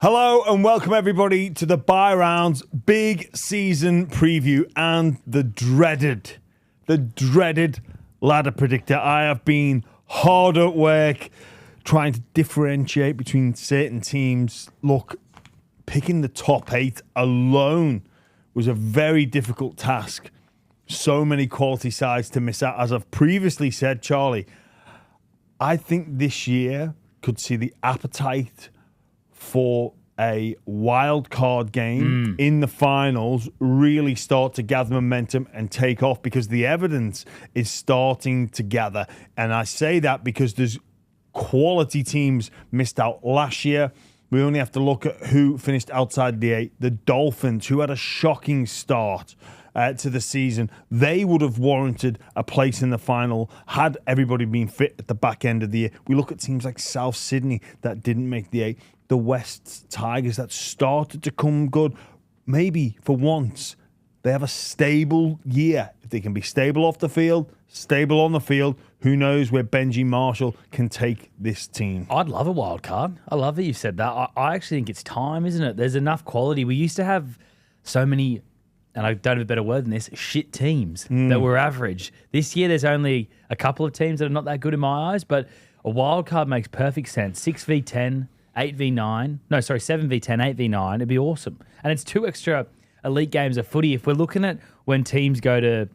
Hello and welcome everybody to the Buy Rounds big season preview and the dreaded ladder predictor. I have been hard at work trying to differentiate between certain teams. Look, picking the top 8 alone was a very difficult task. So many quality sides to miss out. As I've previously said, Charlie, I think this year could see the appetite for a wild card game in the finals really start to gather momentum and take off because the evidence is starting to gather. And I say that because there's quality teams missed out last year. We only have to look at who finished outside the 8. The Dolphins, who had a shocking start to the season. They would have warranted a place in the final had everybody been fit at the back end of the year. We look at teams like South Sydney that didn't make the 8. The West Tigers that started to come good. Maybe for once they have a stable year. If they can be stable off the field, stable on the field, who knows where Benji Marshall can take this team. I'd love a wild card. I love that you said that. I actually think it's time, isn't it? There's enough quality. We used to have so many, and I don't have a better word than this, shit teams that were average. This year there's only a couple of teams that are not that good in my eyes, but a wild card makes perfect sense. 6v10, 8v9. No, sorry, 7v10, 8v9. It'd be awesome. And it's 2 extra elite games of footy. If we're looking at when teams go to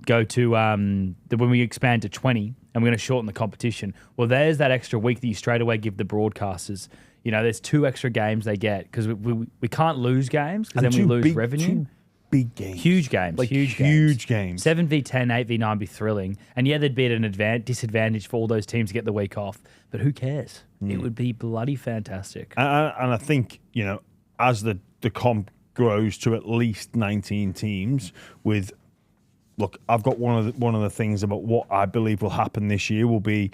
when we expand to 20 and we're going to shorten the competition, well, there's that extra week that you straight away give the broadcasters. You know, there's 2 extra games they get because we can't lose games because then we lose revenue. Big games. Huge games. Like huge games. 7v10, 8v9 be thrilling. And yeah, there'd be at an disadvantage for all those teams to get the week off. But who cares? It would be bloody fantastic. And I think, you know, as the comp grows to at least 19 teams with... Look, I've got one of the things about what I believe will happen this year will be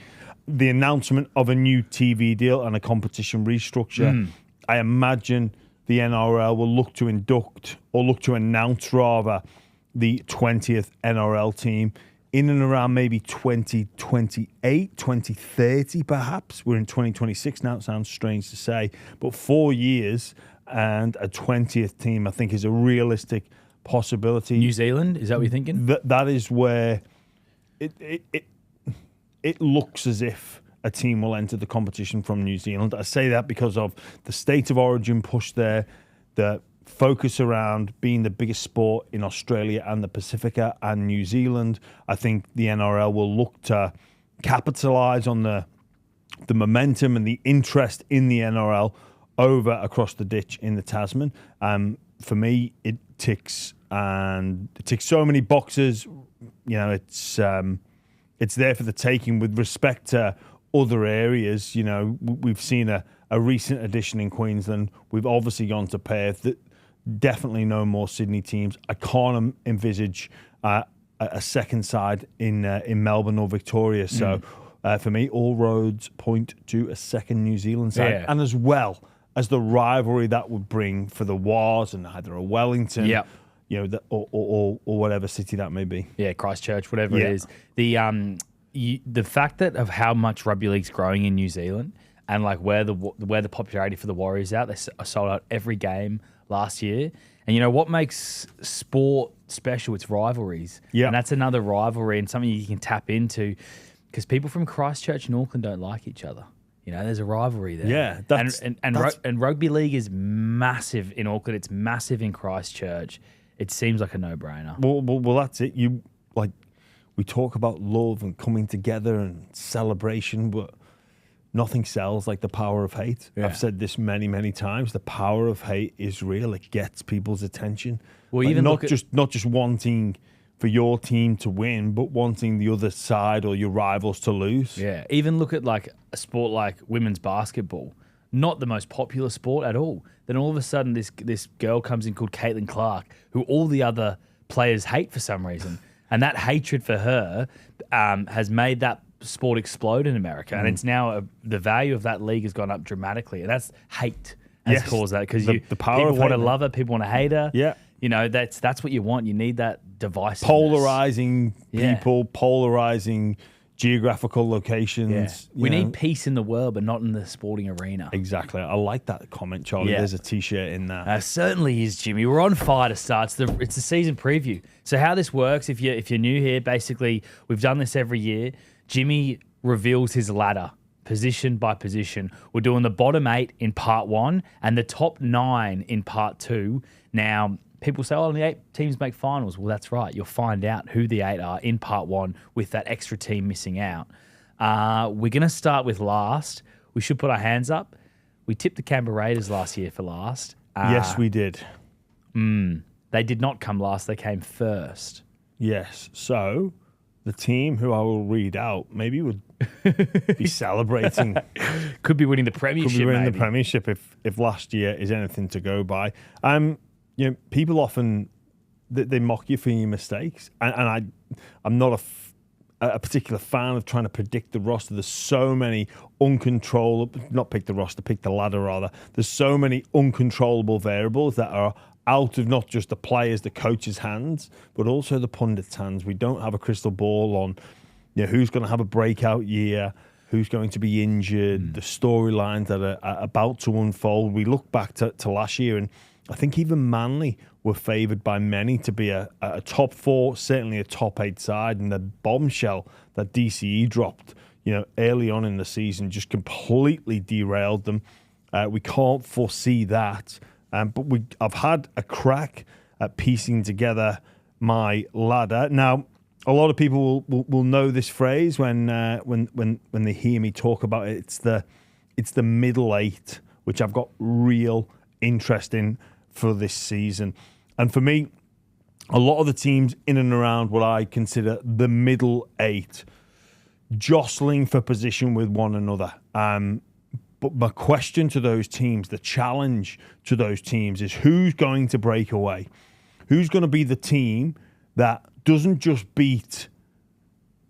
the announcement of a new TV deal and a competition restructure. I imagine the NRL will look to announce rather the 20th NRL team in and around maybe 2028, 2030 perhaps. We're in 2026 now, it sounds strange to say, but 4 years and a 20th team I think is a realistic possibility. New Zealand, is that what you're thinking? That is where it looks as if a team will enter the competition from New Zealand. I say that because of the state of origin push there, the focus around being the biggest sport in Australia and the Pacifica and New Zealand. I think the NRL will look to capitalise on the momentum and the interest in the NRL over across the ditch in the Tasman. For me, it ticks so many boxes. You know, it's there for the taking with respect to other areas. You know, we've seen a recent addition in Queensland. We've obviously gone to Perth. Definitely no more Sydney teams. I can't envisage a second side in Melbourne or Victoria. So for me, all roads point to a second New Zealand side, and as well as the rivalry that would bring for the Wars and either a Wellington. You know, or whatever city that may be. Yeah, Christchurch, whatever it is. The fact that of how much rugby league's growing in New Zealand and like where the popularity for the Warriors out, they sold out every game last year. And you know what makes sport special? It's rivalries. Yeah, and that's another rivalry and something you can tap into because people from Christchurch and Auckland don't like each other. You know, there's a rivalry there. Yeah, and rugby league is massive in Auckland. It's massive in Christchurch. It seems like a no-brainer. Well, that's it. We talk about love and coming together and celebration, but nothing sells like the power of hate. Yeah. I've said this many, many times. The power of hate is real. It gets people's attention. Well, like even not just wanting for your team to win, but wanting the other side or your rivals to lose. Yeah. Even look at like a sport like women's basketball. Not the most popular sport at all. Then all of a sudden this girl comes in called Caitlin Clark, who all the other players hate for some reason. And that hatred for her has made that sport explode in America. And it's now the value of that league has gone up dramatically. And that's hate has caused that because the power people want to love her, people want to hate her. Yeah. You know, that's what you want. You need that divisiveness. Polarizing people, polarizing geographical locations. We need peace in the world, but not in the sporting arena. Exactly. I like that comment, Charlie. Yeah. There's a T-shirt in there. Certainly is, Jimmy. We're on fire to start. It's the season preview. So how this works, if you're new here, basically we've done this every year. Jimmy reveals his ladder, position by position. We're doing the bottom 8 in part 1 and the top 9 in part 2. Now, people say, only 8 teams make finals. Well, that's right. You'll find out who the 8 are in part 1 with that extra team missing out. We're going to start with last. We should put our hands up. We tipped the Canberra Raiders last year for last. Yes, we did. They did not come last. They came first. Yes. So the team who I will read out maybe would be celebrating. Could be winning the premiership. Could be winning maybe. the premiership if last year is anything to go by. People often they mock you for your mistakes, and I'm not a particular fan of trying to predict the roster. There's so many pick the ladder rather. There's so many uncontrollable variables that are out of not just the players, the coach's hands, but also the pundits' hands. We don't have a crystal ball on who's going to have a breakout year, who's going to be injured, the storylines that are about to unfold. We look back to last year, and I think even Manly were favoured by many to be a top 4, certainly a top 8 side, and the bombshell that DCE dropped, early on in the season just completely derailed them. We can't foresee that, but I've had a crack at piecing together my ladder. Now, a lot of people will know this phrase when they hear me talk about it. It's the middle 8, which I've got real interest in for this season. And for me, a lot of the teams in and around what I consider the middle 8 jostling for position with one another. But my question to those teams, the challenge to those teams is who's going to break away? Who's going to be the team that doesn't just beat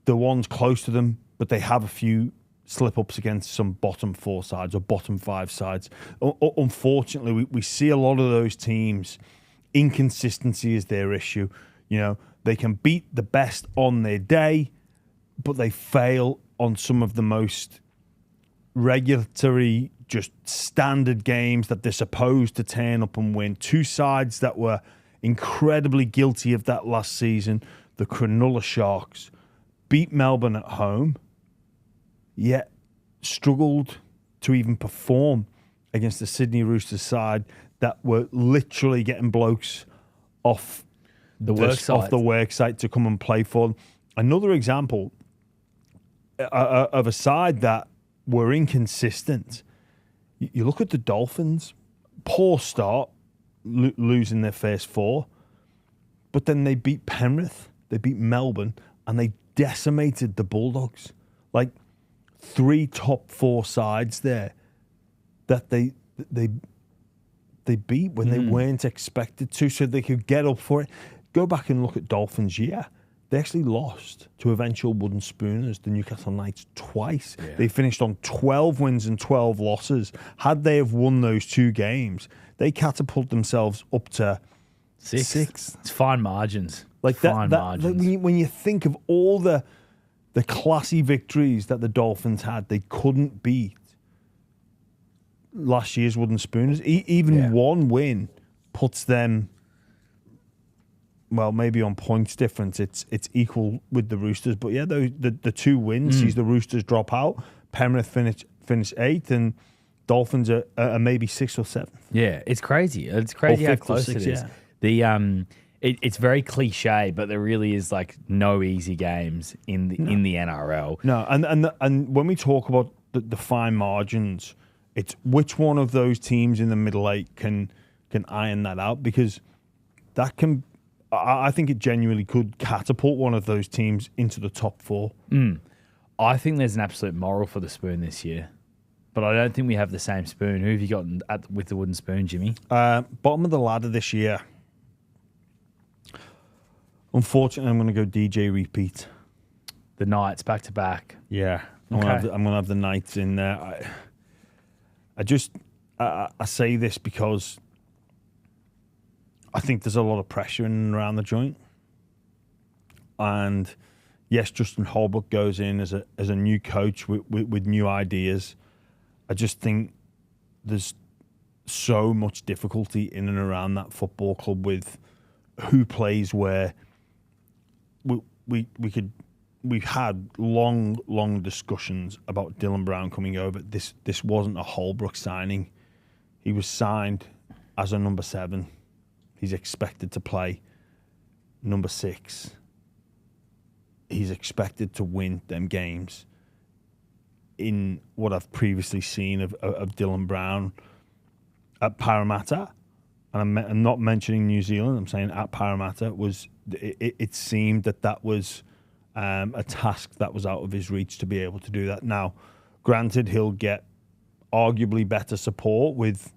the ones close to them, but they have a few slip-ups against some bottom 4 sides or bottom 5 sides? Unfortunately, we see a lot of those teams, inconsistency is their issue. They can beat the best on their day, but they fail on some of the most regulatory, just standard games that they're supposed to turn up and win. 2 sides that were incredibly guilty of that last season, the Cronulla Sharks, beat Melbourne at home, yet struggled to even perform against the Sydney Roosters side that were literally getting blokes off the work site to come and play for them. Another example of a side that were inconsistent. You look at the Dolphins, poor start, losing their first 4, but then they beat Penrith, they beat Melbourne, and they decimated the Bulldogs. Like 3 top 4 sides there that they beat when they weren't expected to, so they could get up for it. Go back and look at Dolphins' year. They actually lost to eventual wooden spooners, the Newcastle Knights, twice. Yeah. They finished on 12 wins and 12 losses. Had they have won those 2 games, they catapult themselves up to 6. It's fine margins. Margins. When you think of all the classy victories that the Dolphins had, they couldn't beat last year's wooden spooners. Even one win puts them, well, maybe on points difference, it's equal with the Roosters. But yeah, the 2 wins sees the Roosters drop out. Penrith finish 8th, and Dolphins are maybe 6th or 7th. Yeah, it's crazy. It's crazy how close it is. Yeah. It's very cliche, but there really is like no easy games in the NRL. No, and when we talk about the fine margins, it's which one of those teams in the middle 8 can iron that out, because that can. I think it genuinely could catapult one of those teams into the top 4. I think there's an absolute moral for the spoon this year, but I don't think we have the same spoon. Who have you got with the wooden spoon, Jimmy? Bottom of the ladder this year. Unfortunately, I'm going to go DJ repeat. The Knights back to back. Yeah, I'm going to have the Knights in there. I say this because I think there's a lot of pressure in and around the joint. And, Yes, Justin Holbrook goes in as a new coach with new ideas. I just think there's so much difficulty in and around that football club with who plays where. We've had long discussions about Dylan Brown coming over. This wasn't a Holbrook signing. He was signed as a number 7. He's expected to play number 6. He's expected to win them games. In what I've previously seen of Dylan Brown at Parramatta, and I'm not mentioning New Zealand, I'm saying at Parramatta, it seemed that was a task that was out of his reach to be able to do that. Now, granted, he'll get arguably better support with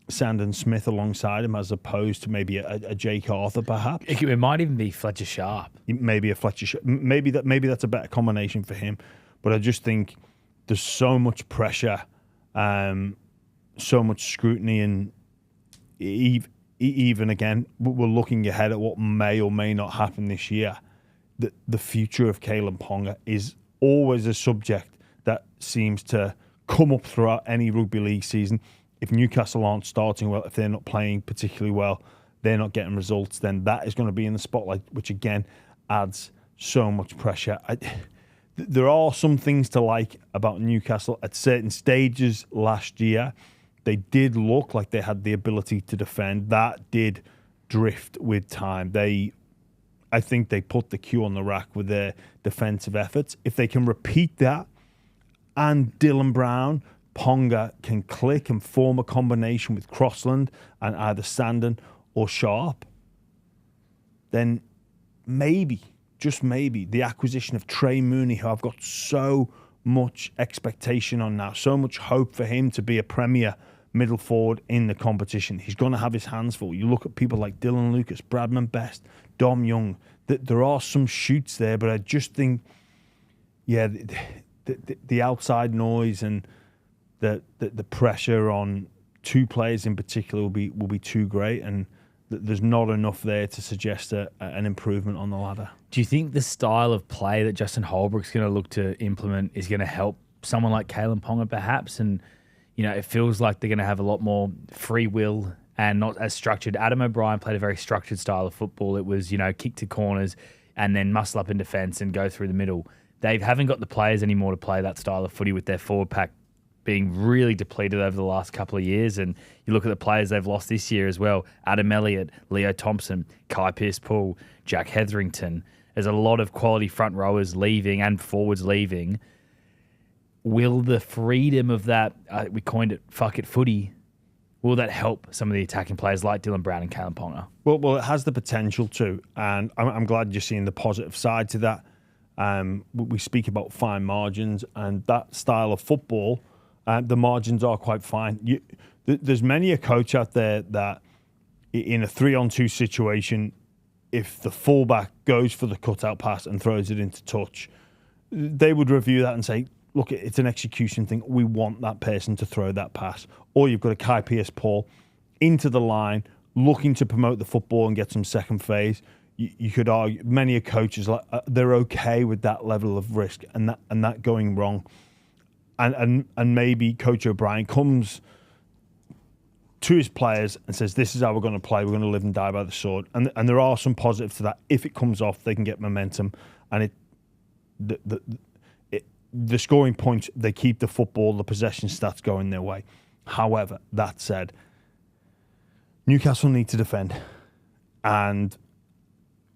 Sandon Smith alongside him as opposed to maybe a Jake Arthur, perhaps. It might even be Fletcher Sharp. Maybe a Fletcher Sharp. Maybe that's a better combination for him. But I just think there's so much pressure, so much scrutiny, and even again, we're looking ahead at what may or may not happen this year. The future of Kalen Ponga is always a subject that seems to come up throughout any rugby league season. If Newcastle aren't starting well, if they're not playing particularly well, they're not getting results, then that is going to be in the spotlight, which again adds so much pressure. There are some things to like about Newcastle. At certain stages last year, they did look like they had the ability to defend. That did drift with time. I think they put the cue on the rack with their defensive efforts. If they can repeat that, and Dylan Brown, Ponga can click and form a combination with Crossland and either Sandon or Sharp, then maybe, just maybe, the acquisition of Trey Mooney, who I've got so much expectation on now, so much hope for him to be a premier middle forward in the competition. He's going to have his hands full. You look at people like Dylan Lucas, Bradman Best, Dom Young, that there are some shoots there, but I just think, yeah, the outside noise and the pressure on two players in particular will be too great, and there's not enough there to suggest an improvement on the ladder. Do you think the style of play that Justin Holbrook's going to look to implement is going to help someone like Kalen Ponga perhaps? And, you know, it feels like they're going to have a lot more free will and not as structured. Adam O'Brien played a very structured style of football. It was, you know, kick to corners and then muscle up in defence and go through the middle. They haven't got the players anymore to play that style of footy with their forward pack being really depleted over the last couple of years. And you look at the players they've lost this year as well. Adam Elliott, Leo Thompson, Kai Pearce-Paul, Jack Hetherington. There's a lot of quality front rowers leaving and forwards leaving. Will the freedom of that, we coined it, fuck it footy, will that help some of the attacking players like Dylan Brown and Kalen Ponga? Well, it has the potential to, and I'm glad you're seeing the positive side to that. We speak about fine margins, and that style of football, the margins are quite fine. There's many a coach out there that in a 3-on-2 situation, if the fullback goes for the cutout pass and throws it into touch, they would review that and say, look, it's an execution thing. We want that person to throw that pass. Or you've got a Kai Pearce-Paul into the line, looking to promote the football and get some second phase. You could argue many a coaches they're okay with that level of risk and that going wrong. And maybe Coach O'Brien comes to his players and says, this is how we're going to play. We're going to live and die by the sword. And there are some positives to that. If it comes off, they can get momentum. And the scoring points, they keep the football, the possession stats going their way. However, that said, Newcastle need to defend. And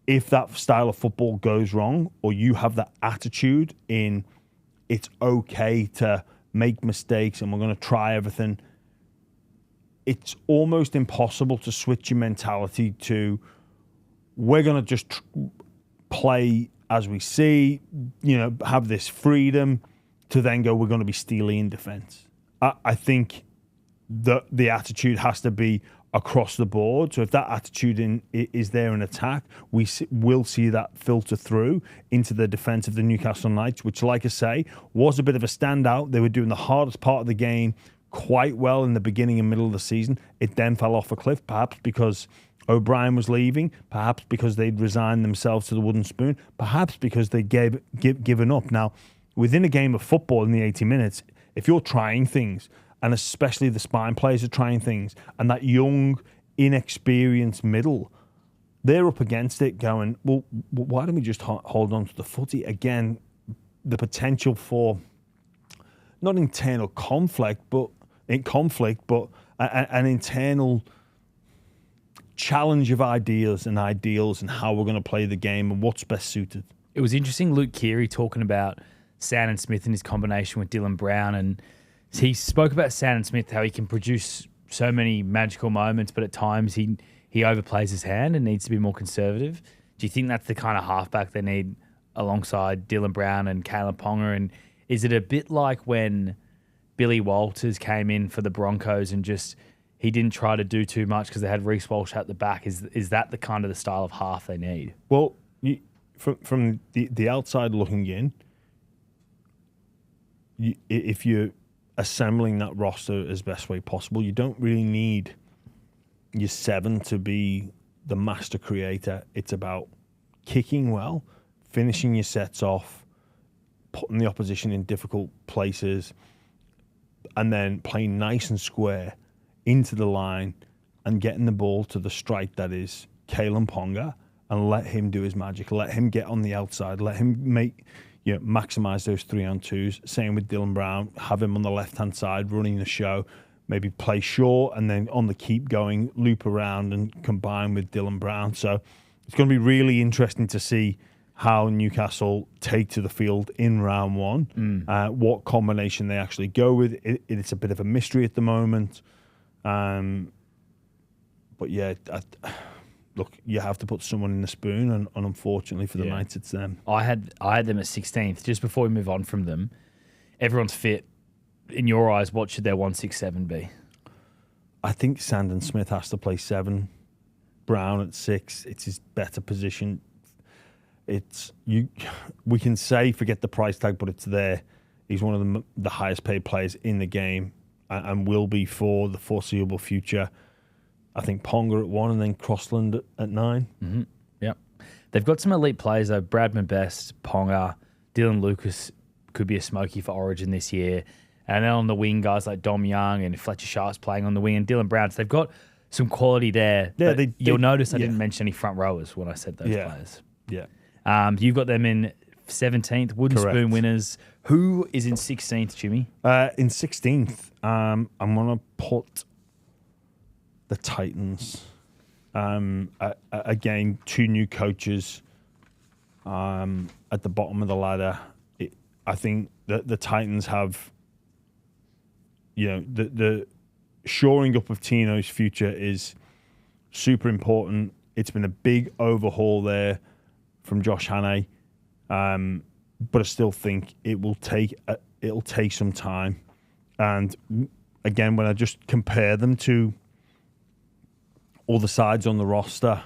if that style of football goes wrong, or you have that attitude in it's okay to make mistakes and we're going to try everything, it's almost impossible to switch your mentality to we're going to just play as we see, have this freedom, to then go, we're going to be steely in defence. I think the attitude has to be across the board. So if that attitude is there in attack, we'll see that filter through into the defence of the Newcastle Knights, which, like I say, was a bit of a standout. They were doing the hardest part of the game quite well in the beginning and middle of the season. It then fell off a cliff, perhaps because O'Brien was leaving, perhaps because they'd resigned themselves to the wooden spoon, perhaps because they'd given up. Now, within a game of football in the 80 minutes, if you're trying things, and especially the spine players are trying things, and that young, inexperienced middle, they're up against it going, well, why don't we just hold on to the footy? Again, the potential for not internal conflict, but an internal challenge of ideas and ideals and how we're going to play the game and what's best suited. It was interesting, Luke Keary talking about Sandon Smith and his combination with Dylan Brown, and he spoke about Sandon Smith, how he can produce so many magical moments, but at times he overplays his hand and needs to be more conservative. Do you think that's the kind of halfback they need alongside Dylan Brown and Kalen Ponga? And is it a bit like when Billy Walters came in for the Broncos and just he didn't try to do too much because they had Reece Walsh at the back? Is that the kind of the style of half they need? Well, from the outside looking in, if you're assembling that roster as best way possible, you don't really need your 7 to be the master creator. It's about kicking well, finishing your sets off, putting the opposition in difficult places, and then playing nice and square into the line and getting the ball to the strike that is Kalen Ponga, and let him do his magic. Let him get on the outside. Let him maximise those 3-on-2s. Same with Dylan Brown. Have him on the left-hand side running the show. Maybe play short and then on the keep going, loop around and combine with Dylan Brown. So it's going to be really interesting to see how Newcastle take to the field in round one, what combination they actually go with. It's a bit of a mystery at the moment. But yeah, look, you have to put someone in the spoon, and unfortunately for the Knights, it's them. I had them at 16th. Just before we move on from them, everyone's fit. In your eyes, what should their 1-6-7 be? I think Sandon Smith has to play 7, Brown at 6. It's his better position. We can say forget the price tag, but it's there. He's one of the highest paid players in the game, and will be for the foreseeable future. I think Ponga at 1 and then Crossland at 9. Mm-hmm. Yep. They've got some elite players though. Bradman Best, Ponga, Dylan Lucas could be a smoky for Origin this year. And then on the wing, guys like Dom Young and Fletcher Sharp's playing on the wing, and Dylan Brown. So they've got some quality there. Yeah, you'll notice I didn't mention any front rowers when I said those players. Yeah. You've got them in 17th, Wooden Spoon winners. Who is in 16th, Jimmy? In 16th, I'm going to put the Titans. Again, 2 new coaches at the bottom of the ladder. I think that the Titans have, the shoring up of Tino's future is super important. It's been a big overhaul there from Josh Hannay, but I still think it'll take some time. And again, when I just compare them to other sides on the roster,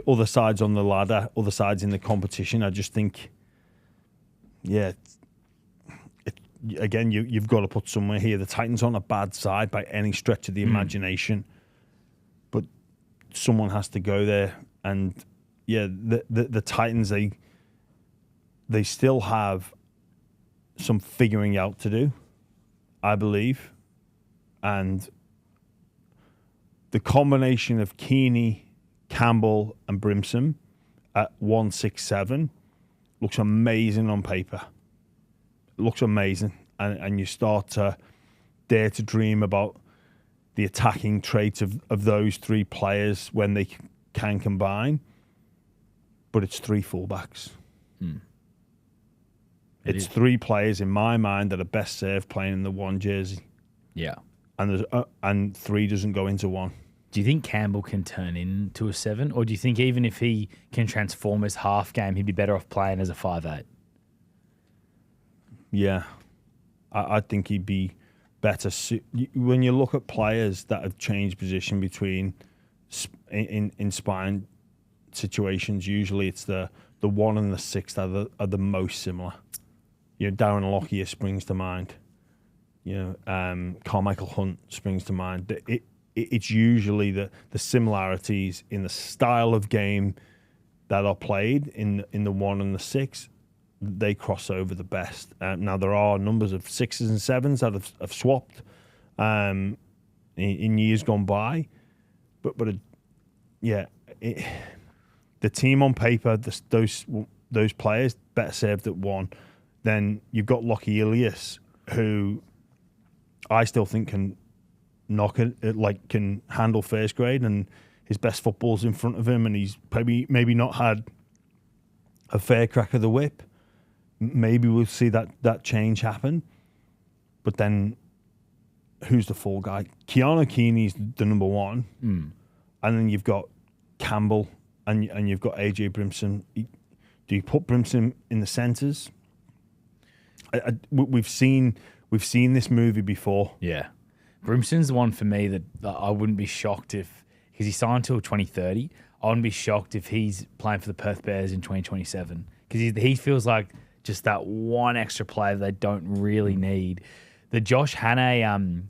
other sides on the ladder, other sides in the competition, I just think, again, you've got to put somewhere here. The Titans aren't a bad side by any stretch of the imagination, but someone has to go there. And the Titans, they still have some figuring out to do, I believe. And the combination of Keeney, Campbell, and Brimson at 1-6-7 looks amazing on paper. It looks amazing. And you start to dare to dream about the attacking traits of those 3 players when they can combine. But it's 3 fullbacks. It's 3 players in my mind that are best served playing in the 1 jersey. Yeah. And 3 doesn't go into 1. Do you think Campbell can turn into a 7? Or do you think even if he can transform his half game, he'd be better off playing as a 5'8"? Yeah. I think he'd be better. When you look at players that have changed position between in spine situations, usually it's the 1 and the 6 that are the most similar. Darren Lockyer springs to mind. Carmichael Hunt springs to mind. it's usually the similarities in the style of game that are played in the 1 and the 6. They cross over the best. Now there are numbers of 6s and 7s that have swapped in years gone by, but the team on paper, those players better served at 1. Then you've got Lockie Ilias, who I still think can knock it, like can handle first grade, and his best football's in front of him, and he's maybe not had a fair crack of the whip. Maybe we'll see that change happen. But then, who's the fall guy? Keanu Keeney's the number 1, and then you've got Campbell, and you've got AJ Brimson. Do you put Brimson in the centres? We've seen this movie before. Yeah, Brimson's the one for me that I wouldn't be shocked if, because he signed till 2030. I wouldn't be shocked if he's playing for the Perth Bears in 2027, because he feels like just that one extra player they don't really need. The Josh Hannay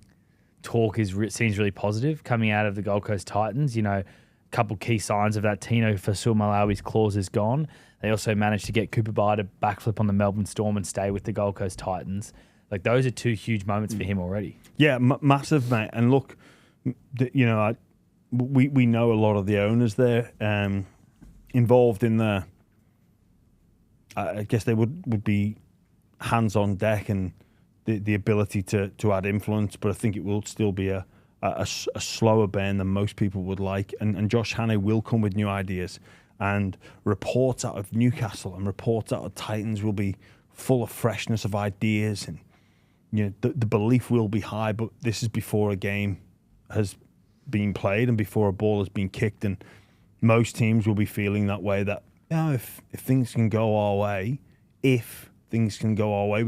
talk seems really positive coming out of the Gold Coast Titans. You know, a couple key signs of that. Tino Fasul-Malawi's clause is gone. They also managed to get Cooper Byer to backflip on the Melbourne Storm and stay with the Gold Coast Titans. Like, those are 2 huge moments for him already. Yeah, massive, mate. And look, we know a lot of the owners there involved in the. I guess they would be hands on deck and the ability to add influence, but I think it will still be a slower burn than most people would like. And Josh Hannay will come with new ideas. And reports out of Newcastle and reports out of Titans will be full of freshness of ideas, and the belief will be high. But this is before a game has been played and before a ball has been kicked, and most teams will be feeling that way. That if things can go our way, we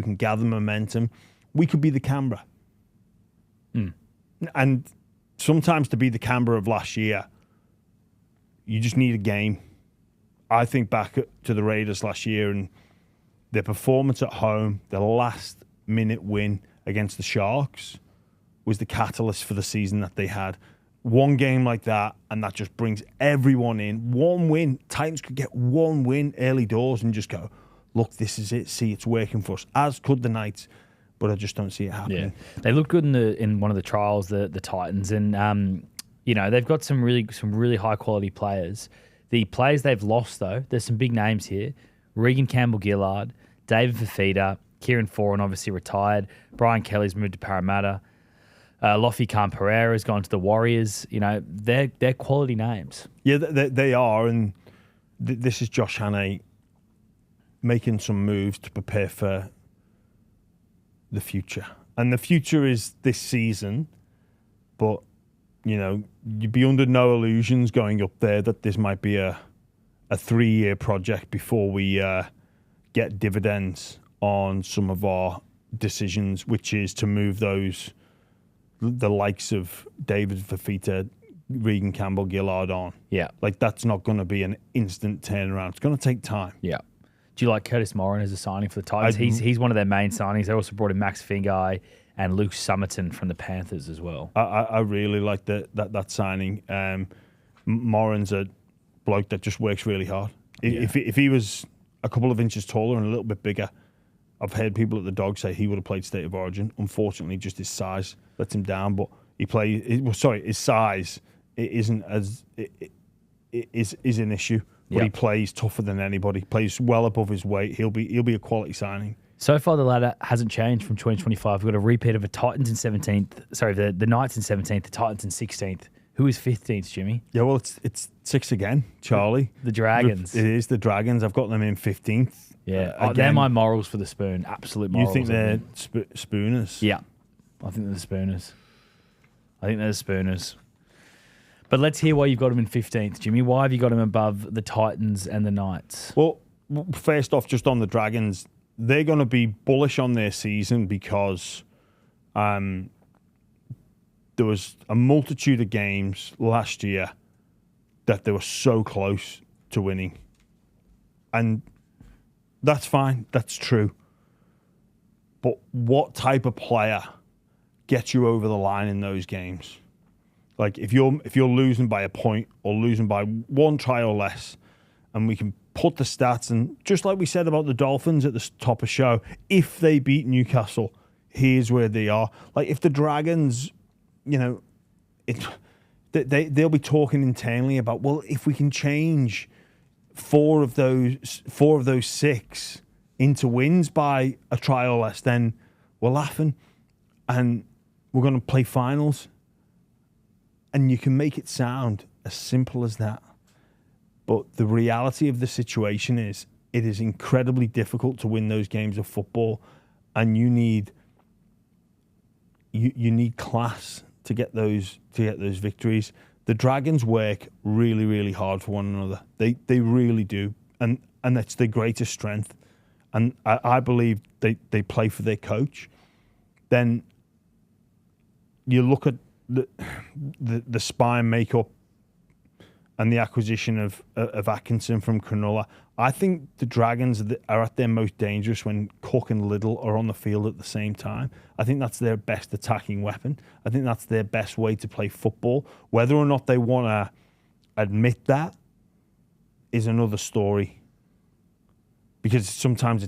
can gather momentum. We could be the Canberra, and sometimes to be the Canberra of last year, you just need a game. I think back to the Raiders last year and their performance at home, their last-minute win against the Sharks was the catalyst for the season that they had. One game like that, and that just brings everyone in. One win. Titans could get one win early doors and just go, look, this is it. See, it's working for us. As could the Knights, but I just don't see it happening. Yeah. They look good in one of the trials, the Titans, and they've got some really high-quality players. The players they've lost, though, there's some big names here. Regan Campbell-Gillard, David Fafita, Kieran Foran obviously retired. Brian Kelly's moved to Parramatta. Lofi Khan Pereira has gone to the Warriors. They're quality names. Yeah, they are. And this is Josh Hannay making some moves to prepare for the future. And the future is this season, but you'd be under no illusions going up there that this might be a 3-year project before we get dividends on some of our decisions, which is to move the likes of David Fafita, Regan Campbell-Gillard on. Yeah. Like, that's not going to be an instant turnaround. It's going to take time. Yeah. Do you like Curtis Morin as a signing for the Titans? He's one of their main signings. They also brought in Max Fingai and Luke Summerton from the Panthers as well. I really like that signing. Morin's a bloke that just works really hard. If he was a couple of inches taller and a little bit bigger, I've heard people at the Dog say he would have played State of Origin. Unfortunately, just his size lets him down. But his size is an issue. But he plays tougher than anybody. Plays well above his weight. He'll be a quality signing. So far, the ladder hasn't changed from 2025. We've got a repeat of the Titans in 17th. Sorry, the Knights in 17th, the Titans in 16th. Who is 15th, Jimmy? Yeah, well, it's 6 again, Charlie. The Dragons. It is the Dragons. I've got them in 15th. Yeah, they're my morals for the spoon. Absolute morals. You think they're spooners? Yeah, I think they're the spooners. But let's hear why you've got them in 15th, Jimmy. Why have you got them above the Titans and the Knights? Well, first off, just on the Dragons, they're going to be bullish on their season because there was a multitude of games last year that they were so close to winning. And that's fine. That's true. But what type of player gets you over the line in those games? Like if you're losing by a point or losing by one try or less, and we can put the stats, and just like we said about the Dolphins at the top of show, if they beat Newcastle, here's where they are. Like if the Dragons, they'll be talking internally about, well, if we can change four of those 6 into wins by a try or less, then we're laughing and we're going to play finals. And you can make it sound as simple as that. But the reality of the situation is it is incredibly difficult to win those games of football, and you need class to get those victories. The Dragons work really, really hard for one another. They really do. And that's their greatest strength. And I believe they play for their coach. Then you look at the spine makeup and the acquisition of Atkinson from Cronulla. I think the Dragons are at their most dangerous when Cook and Liddle are on the field at the same time. I think that's their best attacking weapon. I think that's their best way to play football. Whether or not they want to admit that is another story. Because sometimes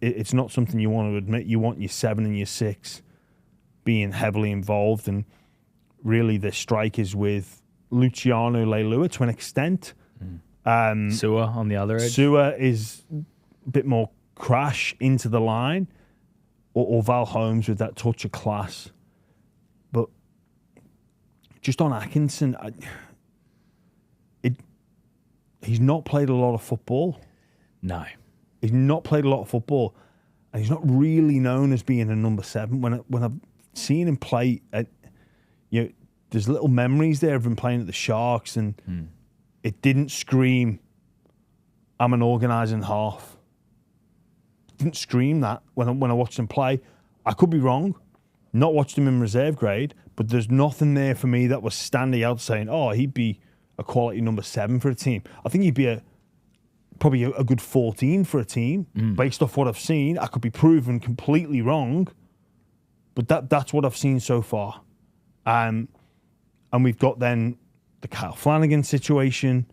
it's not something you want to admit. You want your 7 and your 6 being heavily involved, and really the strike is with Luciano Leilua to an extent. Sewer on the other edge. Sewer is a bit more crash into the line, or Val Holmes with that touch of class. But just on Atkinson, he's not played a lot of football. No. He's not played a lot of football, and he's not really known as being a number 7. When I've seen him play, there's little memories there of him playing at the Sharks, and it didn't scream, I'm an organising half. It didn't scream that when I watched him play. I could be wrong. Not watched him in reserve grade, but there's nothing there for me that was standing out saying, oh, he'd be a quality number 7 for a team. I think he'd be probably a good 14 for a team based off what I've seen. I could be proven completely wrong, but that's what I've seen so far. And we've got then the Kyle Flanagan situation,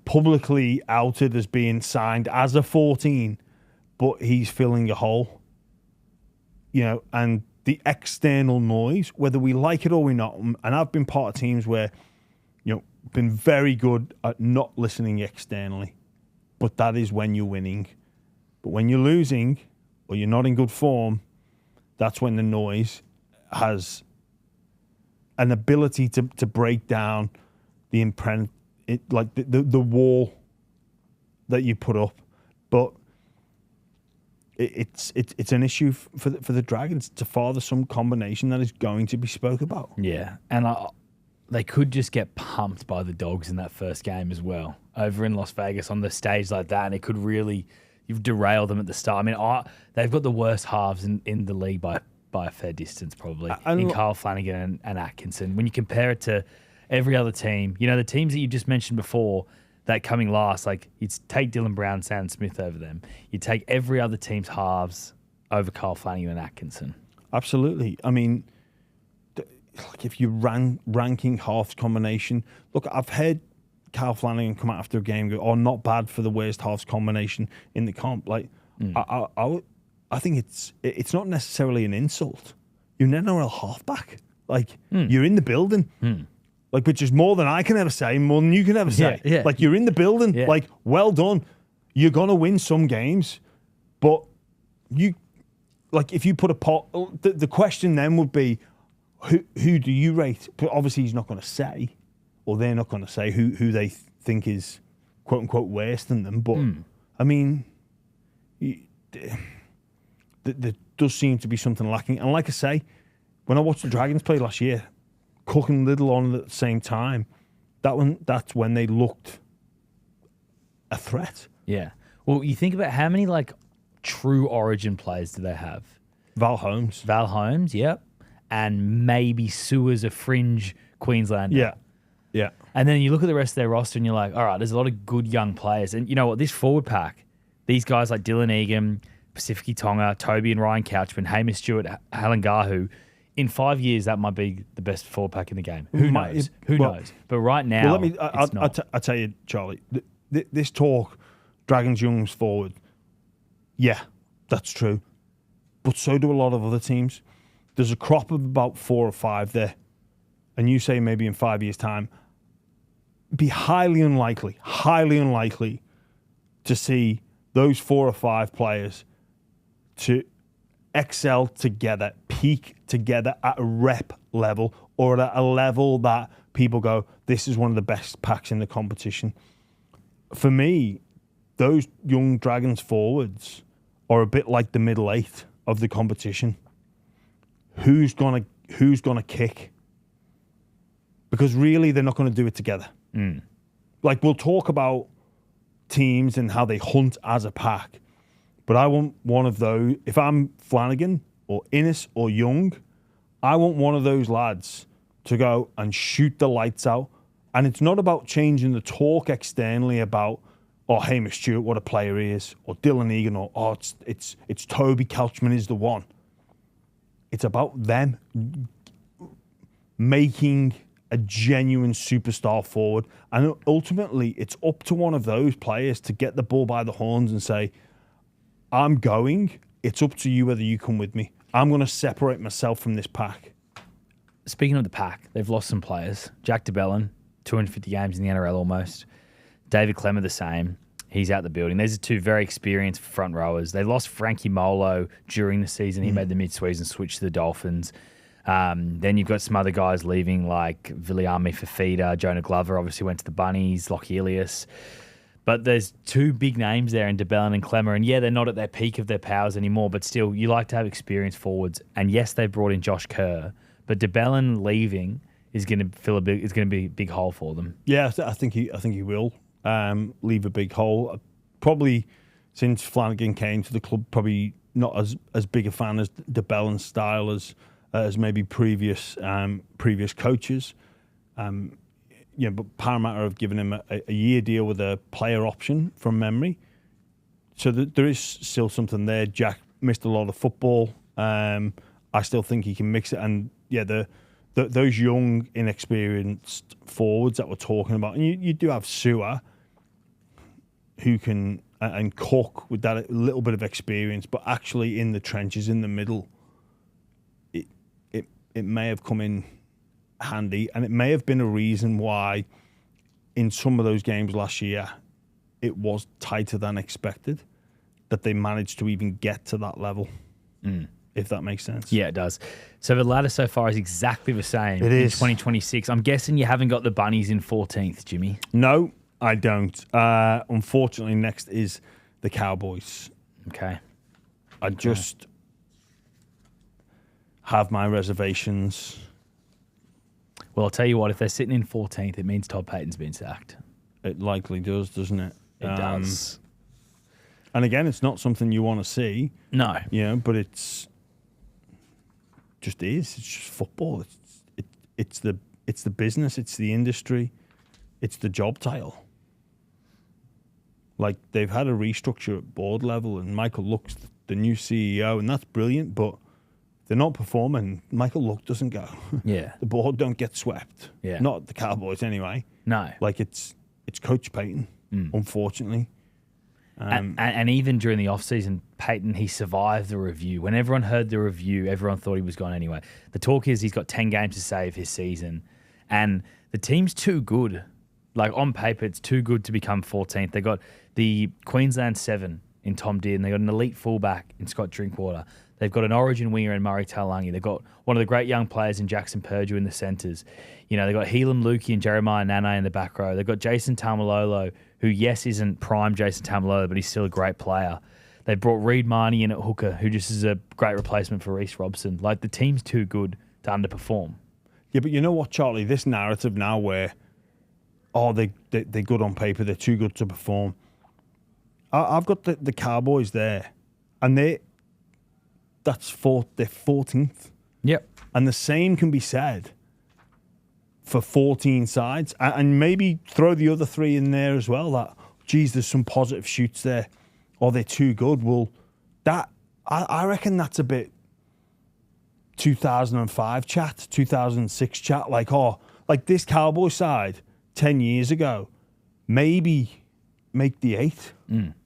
publicly outed as being signed as a 14, but he's filling a hole. And the external noise, whether we like it or we're not, and I've been part of teams where, been very good at not listening externally, but that is when you're winning. But when you're losing or you're not in good form, that's when the noise has an ability to break down the imprint, the wall that you put up. But it's an issue for the Dragons to father some combination that is going to be spoke about. Yeah, and they could just get pumped by the Dogs in that first game as well, over in Las Vegas on the stage like that, and it could really, you've derailed them at the start. I mean, they've got the worst halves in the league by a fair distance, probably, in Kyle Flanagan and Atkinson. When you compare it to every other team, the teams that you just mentioned before that coming last, like you'd take Dylan Brown, Sam Smith over them. You'd take every other team's halves over Kyle Flanagan and Atkinson. Absolutely. I mean, like if you ranking halves combination, look, I've heard Kyle Flanagan come out after a game and go, "Oh, not bad for the worst halves combination in the comp." Like, I think it's not necessarily an insult. You're an NRL halfback. Like, you're in the building. Like, which is more than I can ever say, more than you can ever say. Yeah. Like, you're in the building. Yeah. Like, well done. You're going to win some games, but if you put a pot, the question then would be, who do you rate? But obviously he's not going to say, or they're not going to say who they think is quote unquote worse than them. But I mean, there does seem to be something lacking. And like I say, when I watched the Dragons play last year, Cook and Liddle on at the same time, that's when they looked a threat. Yeah. Well, you think about how many true Origin players do they have? Val Holmes, yep. And maybe Sewer's a fringe Queenslander. Yeah. And then you look at the rest of their roster and you're like, all right, there's a lot of good young players. And you know what? This forward pack, these guys like Dylan Egan, Pacifici Tonga, Toby and Ryan Couchman, Hamish Stewart, Halangahu, in 5 years, that might be the best forward pack in the game. Who Might- knows? Who well- knows? But right now, it's not. I'll tell you, Charlie, this talk, Dragons Young's forward, yeah, that's true. But so do a lot of other teams. There's a crop of about 4 or 5 there. And you say maybe in 5 years' time, be highly unlikely to see those 4 or 5 players to excel together, peak together at a rep level or at a level that people go, this is one of the best packs in the competition. For me, those young Dragons forwards are a bit like the middle 8 of the competition. Who's gonna kick? Because really, they're not going to do it together. Like, we'll talk about teams and how they hunt as a pack, but I want one of those. If I'm Flanagan or Innes or Young, I want one of those lads to go and shoot the lights out. And it's not about changing the talk externally about, oh, Hamish Stewart, what a player he is, or Dylan Egan, or oh, it's Toby Couchman is the one. It's about them making a genuine superstar forward. And ultimately, it's up to one of those players to get the ball by the horns and say, I'm going. It's up to you whether you come with me. I'm going to separate myself from this pack. Speaking of the pack, they've lost some players. Jack DeBellin, 250 games in the NRL almost. David Clemmer the same. He's out the building. These are 2 very experienced front rowers. They lost Frankie Molo during the season. He made the mid-season switch to the Dolphins. Then you've got some other guys leaving like Viliami Fafita, Jonah Glover obviously went to the Bunnies, Lockie Ilias. But there's 2 big names there in DeBellin and Clemmer. And yeah, they're not at their peak of their powers anymore, but still, you like to have experienced forwards. And yes, they brought in Josh Kerr, but DeBellin leaving is going to be a big hole for them. Yeah, I think he will leave a big hole. Probably since Flanagan came to the club, probably not as big a fan as DeBellin's style as maybe previous coaches. But Parramatta have given him a year deal with a player option from memory. So there is still something there. Jack missed a lot of football. I still think he can mix it. And yeah, those young, inexperienced forwards that we're talking about, and you do have Sewer, who can, and Cook with that little bit of experience, but actually in the trenches, in the middle, it may have come in handy, and it may have been a reason why in some of those games last year it was tighter than expected, that they managed to even get to that level, if that makes sense. Yeah, it does. So the ladder so far is exactly the same It in is. 2026. I'm guessing you haven't got the Bunnies in 14th, Jimmy. No, I don't. Unfortunately, next is the Cowboys. Okay. I just have my reservations. Well, I'll tell you what, if they're sitting in 14th, it means Todd Payton's been sacked. It likely does, doesn't it? It does. And again, it's not something you want to see, No. but it's just is. It's just football. It's the business. It's the industry. It's the job title. Like, they've had a restructure at board level, and Michael Luck's the new CEO, and that's brilliant. But they're not performing. Michael Luck doesn't go. Yeah. The board don't get swept. Yeah. Not the Cowboys anyway. No. Like, it's Coach Payton, unfortunately. And even during the off-season, Payton, he survived the review. When everyone heard the review, everyone thought he was gone anyway. The talk is he's got 10 games to save his season. And the team's too good. Like, on paper, it's too good to become 14th. They got the Queensland 7 in Tom Dearden. They got an elite fullback in Scott Drinkwater. They've got an origin winger in Murray Taulagi. They've got one of the great young players in Jackson Purdue in the centres. You know, they've got Helam Lukey and Jeremiah Nane in the back row. They've got Jason Tamalolo, who, yes, isn't prime Jason Tamalolo, but he's still a great player. They brought Reed Marnie in at hooker, who just is a great replacement for Reece Robson. Like, the team's too good to underperform. Yeah, but you know what, Charlie? This narrative now where, they're good on paper, they're too good to perform. I've got the Cowboys there, and they're 14th. Yep. And the same can be said for 14 sides, and maybe throw the other 3 in there as well. That, geez, there's some positive shoots there, or they're too good. Well, I reckon that's a bit 2005 chat, 2006 chat, like, oh, like this Cowboy side 10 years ago, maybe make the 8,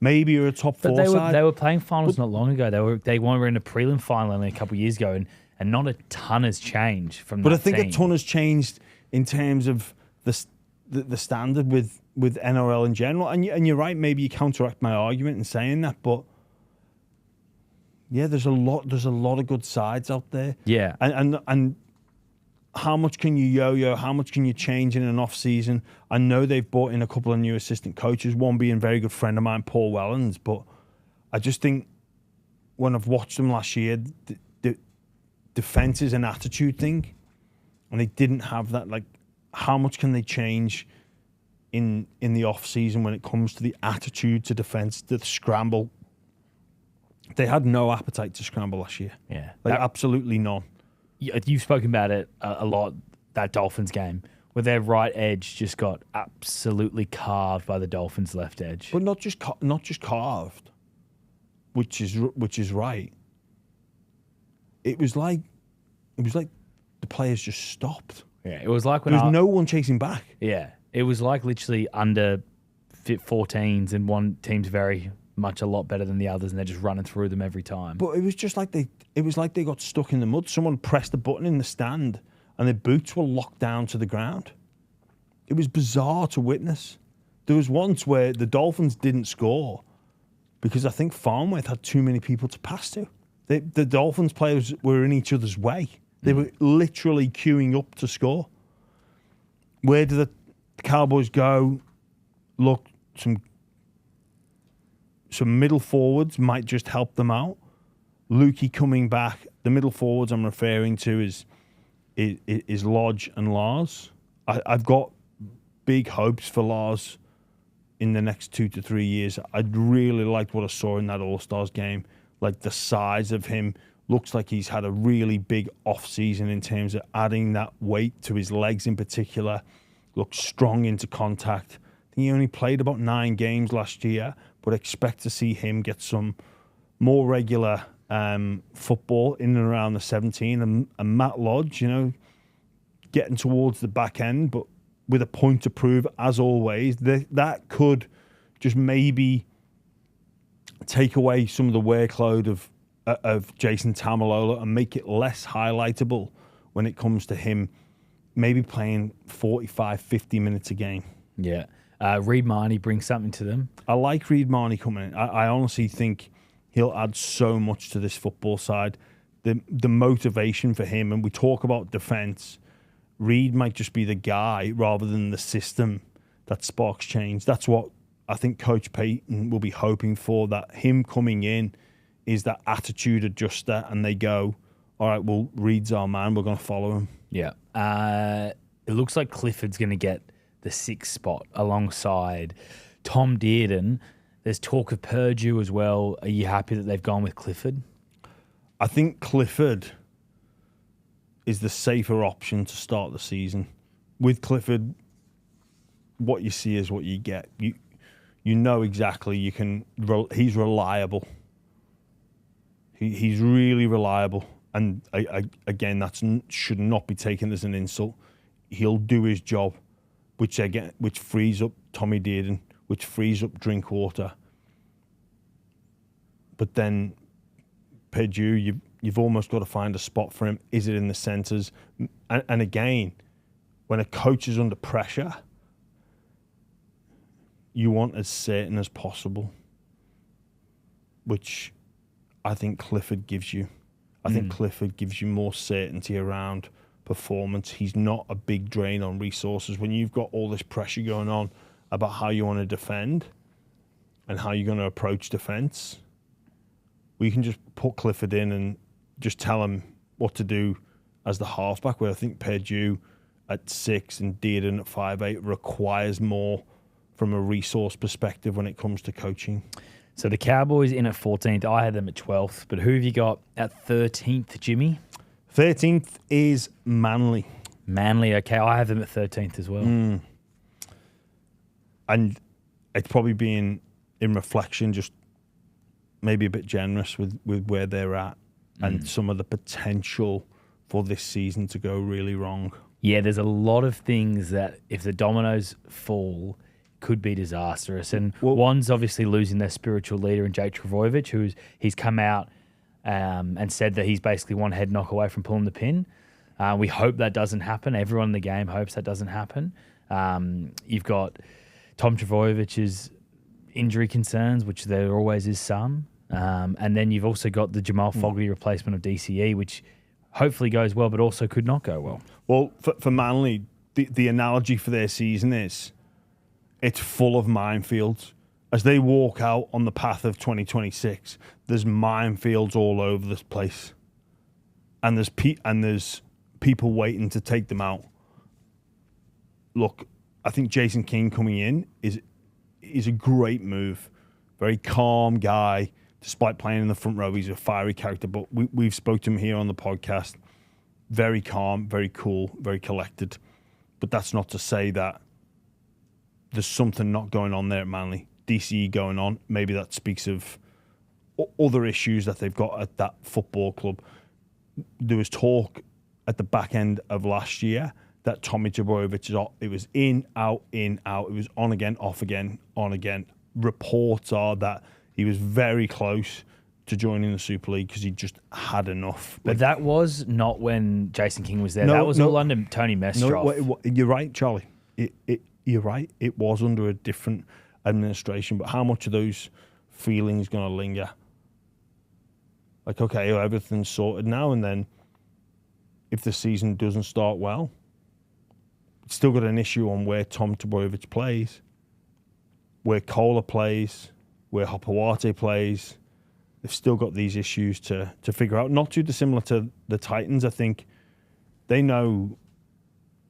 maybe you're a top 4 But side. they were playing finals not long ago. They were in a prelim final only a couple of years ago, and not a ton has changed from that But I think team. a ton has changed in terms of the standard with NRL in general. And you're right, maybe you counteract my argument in saying that, but yeah, there's a lot of good sides out there. Yeah. And how much can you yo-yo? How much can you change in an off-season? I know they've brought in a couple of new assistant coaches, one being a very good friend of mine, Paul Wellens, but I just think when I've watched them last year, the defense is an attitude thing, and they didn't have that. Like, how much can they change in the off-season when it comes to the attitude to defense, to the scramble? They had no appetite to scramble last year. Yeah. Like, absolutely none. You've spoken about it a lot, that Dolphins game, where their right edge just got absolutely carved by the Dolphins' left edge. But not just carved, which is right. It was like the players just stopped. Yeah, it was like when There was no one chasing back. Yeah, it was like literally under fit 14s, and one team's very much a lot better than the others, and they're just running through them every time. But it was just like they got stuck in the mud. Someone pressed a button in the stand, and their boots were locked down to the ground. It was bizarre to witness. There was once where the Dolphins didn't score because I think Farnworth had too many people to pass to. The Dolphins players were in each other's way. They were literally queuing up to score. Where did the Cowboys go? Look, some middle forwards might just help them out. Lukey coming back. The middle forwards I'm referring to is Lodge and Lars. I've got big hopes for Lars in the next 2 to 3 years. I'd really liked what I saw in that All-Stars game. Like, the size of him. Looks like he's had a really big off-season in terms of adding that weight to his legs in particular. Looks strong into contact. I think he only played about 9 games last year, but expect to see him get some more regular football in and around the 17. And Matt Lodge, getting towards the back end, but with a point to prove, as always. That could just maybe take away some of the workload of Jason Tamalola and make it less highlightable when it comes to him maybe playing 45, 50 minutes a game. Yeah. Reed Marnie brings something to them. I like Reed Marnie coming in. I honestly think he'll add so much to this football side. The motivation for him, and we talk about defence, Reed might just be the guy rather than the system that sparks change. That's what I think Coach Payton will be hoping for, that him coming in is that attitude adjuster, and they go, all right, well, Reed's our man. We're going to follow him. Yeah. It looks like Clifford's going to get the 6th spot alongside Tom Dearden. There's talk of Purdue as well. Are you happy that they've gone with Clifford? I think Clifford is the safer option to start the season. With Clifford, what you see is what you get. You know exactly. He's reliable. He's really reliable, and again, that should not be taken as an insult. He'll do his job, which frees up Tommy Dearden, which frees up Drinkwater. But then Purdue, you've almost got to find a spot for him. Is it in the centres? And again, when a coach is under pressure, you want as certain as possible, which I think Clifford gives you. I think Clifford gives you more certainty around performance. He's not a big drain on resources. When you've got all this pressure going on about how you want to defend and how you're going to approach defence, we can just put Clifford in and just tell him what to do as the halfback, where I think Purdue at 6 and Dearden at 5'8" requires more from a resource perspective when it comes to coaching. So the Cowboys in at 14th. I had them at 12th. But who have you got at 13th, Jimmy? 13th is Manly. Manly, okay. I have them at 13th as well. And it's probably being, in reflection, just maybe a bit generous with where they're at and some of the potential for this season to go really wrong. Yeah, there's a lot of things that if the dominoes fall, could be disastrous. And one's obviously losing their spiritual leader in Jake Trbojevic, he's come out and said that he's basically one head knock away from pulling the pin. We hope that doesn't happen. Everyone in the game hopes that doesn't happen. You've got Tom Trbojevic's injury concerns, which there always is some. And then you've also got the Jamal Fogarty replacement of DCE, which hopefully goes well, but also could not go well. Well, for Manly, the analogy for their season is it's full of minefields. As they walk out on the path of 2026, there's minefields all over this place. And there's people waiting to take them out. Look, I think Jason King coming in is a great move. Very calm guy. Despite playing in the front row, he's a fiery character. But we've spoke to him here on the podcast. Very calm, very cool, very collected. But that's not to say that there's something not going on there at Manly. DCE going on. Maybe that speaks of other issues that they've got at that football club. There was talk at the back end of last year that Tommy Trbojevic, it was in, out, in, out. It was on again, off again, on again. Reports are that he was very close to joining the Super League because he just had enough. But that was not when Jason King was there. That was all under Tony Mestrov. No, you're right, Charlie. You're right. It was under a different administration. But how much of those feelings going to linger? Like, okay, everything's sorted now, and then if the season doesn't start well, it's still got an issue on where Tom Trbojevic plays, where Kohler plays, where Hopewate plays. They've still got these issues to figure out. Not too dissimilar to the Titans. I think they know,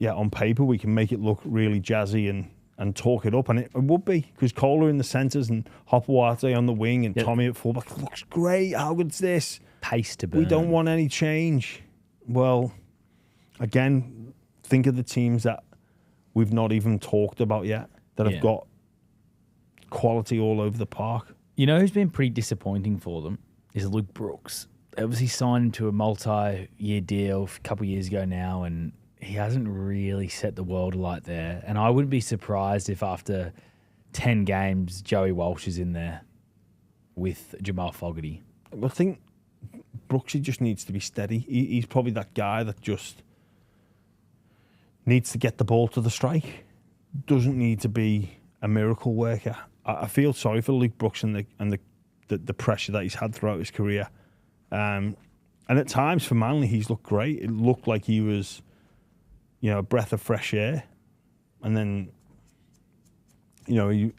on paper we can make it look really jazzy and talk it up, and it would be, because Kohler in the centres and Hopewate on the wing and Tommy at fullback. It looks great. How good's this? Pace to burn. We don't want any change. Well, again, think of the teams that we've not even talked about yet that have got quality all over the park. You know who's been pretty disappointing for them is Luke Brooks. Obviously signed to a multi-year deal a couple of years ago now, and he hasn't really set the world alight there. And I wouldn't be surprised if after 10 games, Joey Walsh is in there with Jamal Fogarty. I think Brooksy just needs to be steady. He's probably that guy that just needs to get the ball to the strike. Doesn't need to be a miracle worker. I feel sorry for Luke Brooks and the pressure that he's had throughout his career. And at times for Manly, he's looked great. It looked like he was, a breath of fresh air. And then,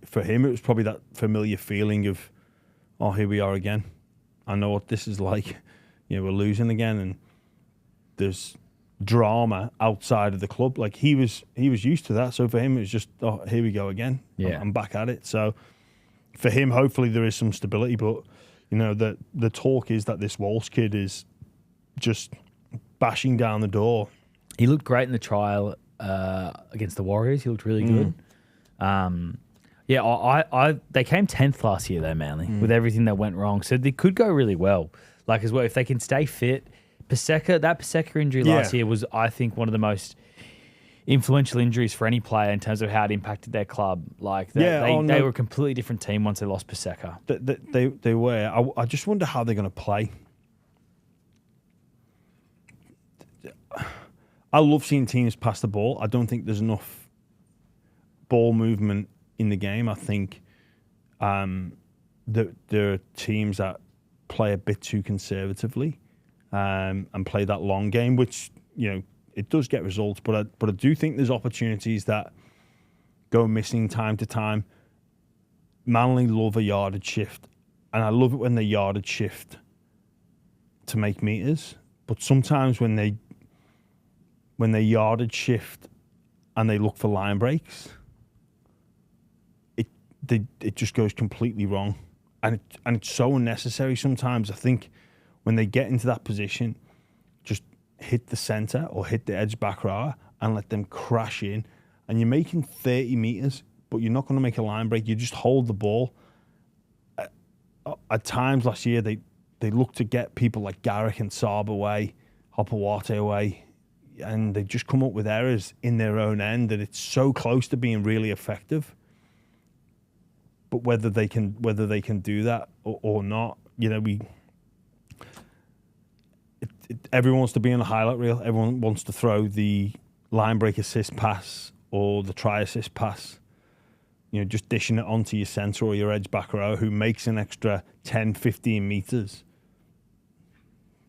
for him, it was probably that familiar feeling of, oh, here we are again. I know what this is like. We're losing again, and there's drama outside of the club. Like he was used to that. So for him, it was just, oh, here we go again. Yeah. I'm back at it. So for him, hopefully there is some stability. But the talk is that this Walsh kid is just bashing down the door. He looked great in the trial against the Warriors. He looked really good. They came 10th last year though, Manly, with everything that went wrong. So they could go really well. Like as well, if they can stay fit. Paseka injury last year was, I think, one of the most influential injuries for any player in terms of how it impacted their club. Like they were a completely different team once they lost Paseka. They were. I just wonder how they're going to play. I love seeing teams pass the ball. I don't think there's enough ball movement in the game. I think that there are teams that play a bit too conservatively and play that long game, which, it does get results. But I do think there's opportunities that go missing time to time. Manly love a yardage shift, and I love it when they yardage shift to make meters. But sometimes when they yardage shift and they look for line breaks, it just goes completely wrong, and it's so unnecessary sometimes. I think when they get into that position, just hit the centre or hit the edge back rower and let them crash in, and you're making 30 metres, but you're not going to make a line break. You just hold the ball. At times last year, they looked to get people like Garrick and Saab away, Hopawate away, and they just come up with errors in their own end, and it's so close to being really effective. But whether they can do that or not, everyone wants to be on the highlight reel. Everyone wants to throw the line break assist pass or the try assist pass. Just dishing it onto your centre or your edge back row who makes an extra 10, 15 metres.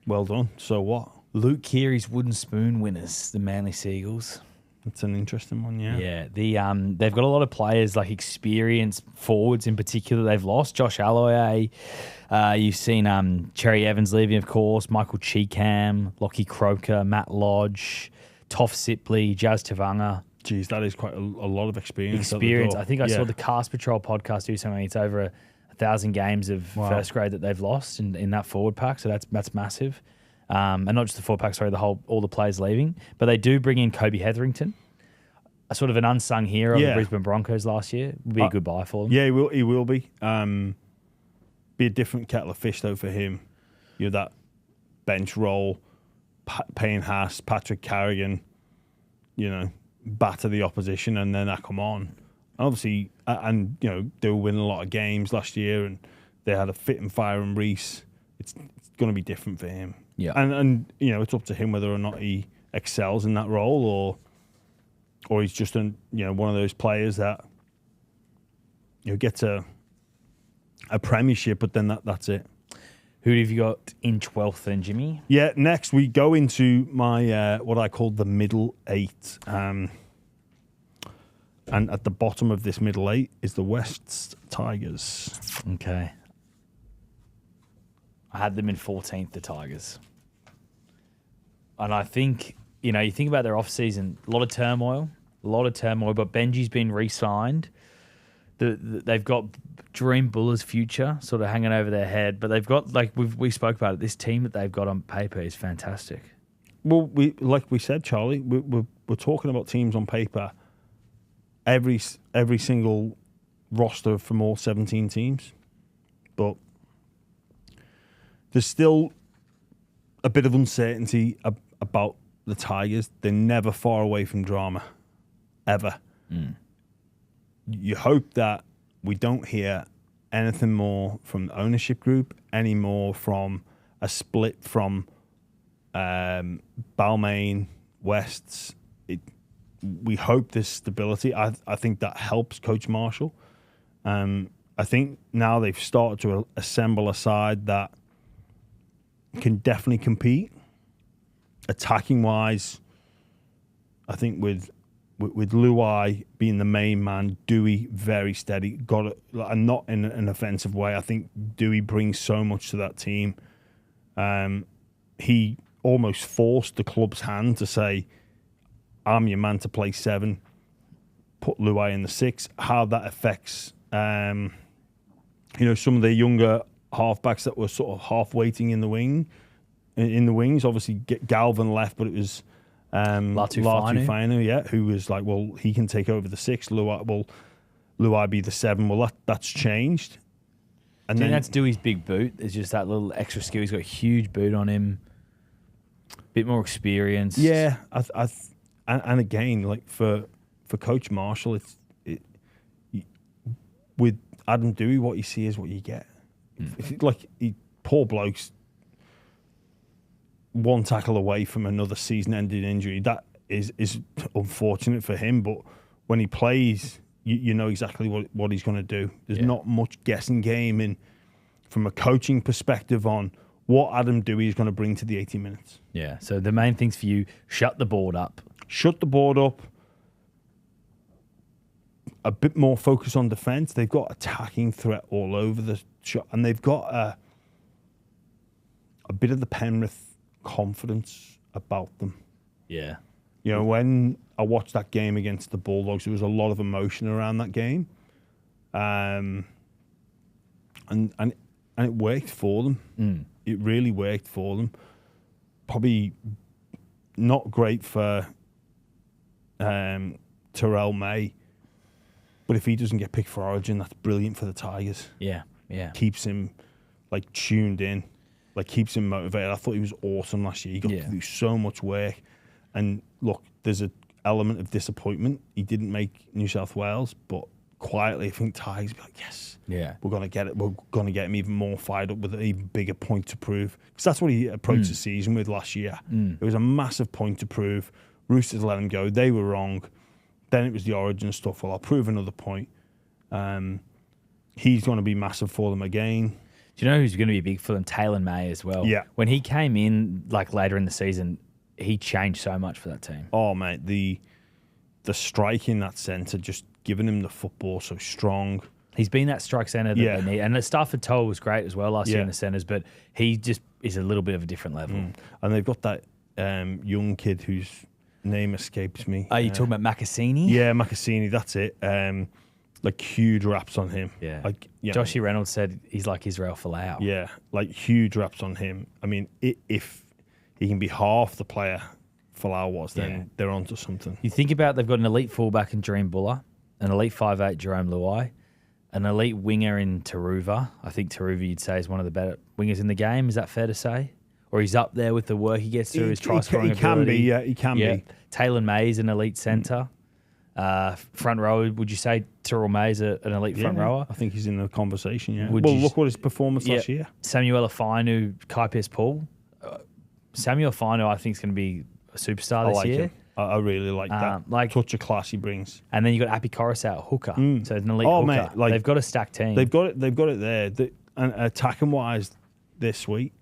Well done. So what? Luke Keary's wooden spoon winners, the Manly Seagulls. That's an interesting one, yeah. Yeah, they've got a lot of players, like experienced forwards in particular. They've lost Josh Alloy. You've seen Cherry Evans leaving, of course, Michael Cheekham, Lockie Croker, Matt Lodge, Toff Sipley, Jazz Tavanga. Geez, that is quite a lot of experience. I think I saw the Cast Patrol podcast do something. It's over 1,000 games of first grade that they've lost in that forward pack, so that's massive. And not just the forward pack, sorry, all the players leaving. But they do bring in Kobe Hetherington, a sort of an unsung hero of the Brisbane Broncos last year. Would be a good buy for them. Yeah, he will be. Be a different kettle of fish, though, for him. That bench role, Payne Haas, Patrick Carrigan, batter the opposition, and then come on. And obviously, they were winning a lot of games last year, and they had a fit and fire and Reece. It's going to be different for him. Yeah, and it's up to him whether or not he excels in that role, or he's just one of those players that gets a premiership, but then that's it. Who have you got in 12th then, Jimmy? Yeah, next we go into my what I call the middle eight. And at the bottom of this middle eight is the Wests Tigers. Okay. I had them in 14th, the Tigers. And I think, you think about their off-season, a lot of turmoil, but Benji's been re-signed. They've got Dream Buller's future sort of hanging over their head, but they've got, like we spoke about it, this team that they've got on paper is fantastic. Well, like we said, Charlie, we're talking about teams on paper. Every single roster from all 17 teams, but there's still a bit of uncertainty about the Tigers. They're never far away from drama, ever. You hope that we don't hear anything more from the ownership group, any more from a split from Balmain, Wests. We hope there's stability. I think that helps Coach Marshall. I think now they've started to assemble a side that can definitely compete. Attacking wise, I think with Luai being the main man, Dewey very steady, got it, and not in an offensive way. I think Dewey brings so much to that team. He almost forced the club's hand to say, "I'm your man to play 7, put Luai in the 6." How that affects, some of the younger halfbacks that were sort of half waiting in the wings. Obviously, Galvin left, but it was Latu Fainu, who was like, well, he can take over the 6. Luai be the 7. Well, that's changed. And then that's Dewey's big boot. There's just that little extra skill. He's got a huge boot on him. Bit more experience. Yeah, and again, like for Coach Marshall, with Adam Dewey, what you see is what you get. Poor blokes, one tackle away from another season-ending injury. That is unfortunate for him, but when he plays, you know exactly what he's going to do. There's not much guessing game in from a coaching perspective on what Adam Dewey is going to bring to the 80 minutes. Yeah, so the main things for you, shut the board up. Shut the board up. A bit more focus on defence. They've got attacking threat all over the shot, and they've got a bit of the Penrith confidence about them. Yeah. When I watched that game against the Bulldogs, there was a lot of emotion around that game. And it worked for them. It really worked for them. Probably not great for Terrell May, but if he doesn't get picked for Origin, that's brilliant for the Tigers. Yeah. Keeps him tuned in. like keeps him motivated. I thought he was awesome last year. He got Yeah. to do so much work. And look, there's an element of disappointment. He didn't make New South Wales, but quietly, I think Tigers be like, yes, Yeah. we're going to get it. We're going to get him even more fired up with an even bigger point to prove. Because that's what he approached the season with last year. It was a massive point to prove. Roosters let him go. They were wrong. Then it was the Origin stuff. Well, I'll prove another point. He's going to be massive for them again. Do you know who's going to be big for them? Taylor May as well. Yeah. When he came in like later in the season, he changed so much for that team. Oh, mate, the strike in that centre, just giving him the football so strong. He's been that strike centre that Yeah. they need. And the Stafford Toll was great as well last year Yeah. in the centres, but he just is a little bit of a different level. And they've got that young kid whose name escapes me. Are you talking about Macassini? Yeah, Macassini, that's it. Like huge raps on him. Yeah. Like, you know, Joshy Reynolds said he's like Israel Folau. yeah, like huge raps on him. I mean, if he can be half the player Falau was, then Yeah. they're onto something. You think about they've got an elite fullback in Dream Buller, an elite 5'8" Jerome Luai, an elite winger in Taruva. I think Taruva you'd say is one of the better wingers in the game. Is that fair to say? Or he's up there with the work he gets through his try scoring He can ability. be, yeah, he can be. Taylor May's an elite centre. Front row, would you say Tyrrell May's an elite front Yeah, rower? I think he's in the conversation, yeah. Would Well, you look what his performance last year. Samuel Afinu, Kai Pearce-Paul. Samuel Afinu, I think, is going to be a superstar I this like year. him. I really like that. like- touch of class he brings. And then you got Appy Coruscant, hooker. So an elite Oh, hooker. mate, like- They've got a stacked team. They've got it there. And attacking wise this week.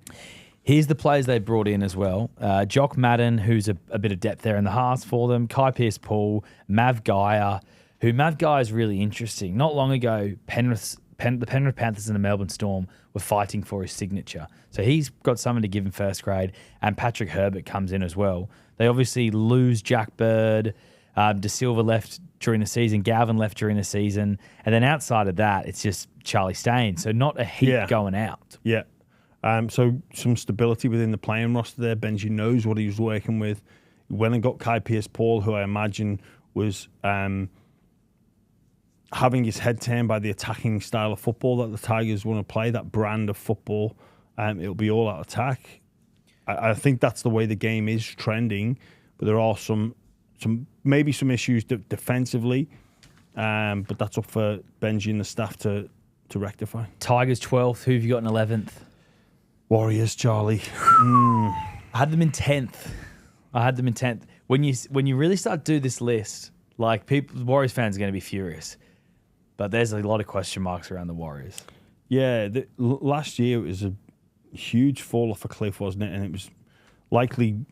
Here's the players they brought in as well. Jock Madden, who's a bit of depth there in the halves for them. Kai Pearce-Paul, Mav Gaia, who Mav Gaia is really interesting. Not long ago, the Penrith Panthers and the Melbourne Storm were fighting for his signature. So he's got someone to give in first grade, and Patrick Herbert comes in as well. They obviously lose Jack Bird. De Silva left during the season. Galvin left during the season. And then outside of that, it's just Charlie Stain. So not a heap Yeah. going out. Yeah. So some stability within the playing roster there. Benji knows what he was working with. He went and got Kai Pearce-Paul, who I imagine was having his head turned by the attacking style of football that the Tigers want to play, that brand of football. It'll be all out attack. I think that's the way the game is trending, but there are some maybe some issues defensively, but that's up for Benji and the staff to rectify. Tigers 12th. Who have you got in 11th? Warriors, Charlie. I had them in 10th. When you really start to do this list, like Warriors fans are going to be furious. But there's a lot of question marks around the Warriors. Yeah, last year it was a huge fall off a cliff, wasn't it? And it was likely,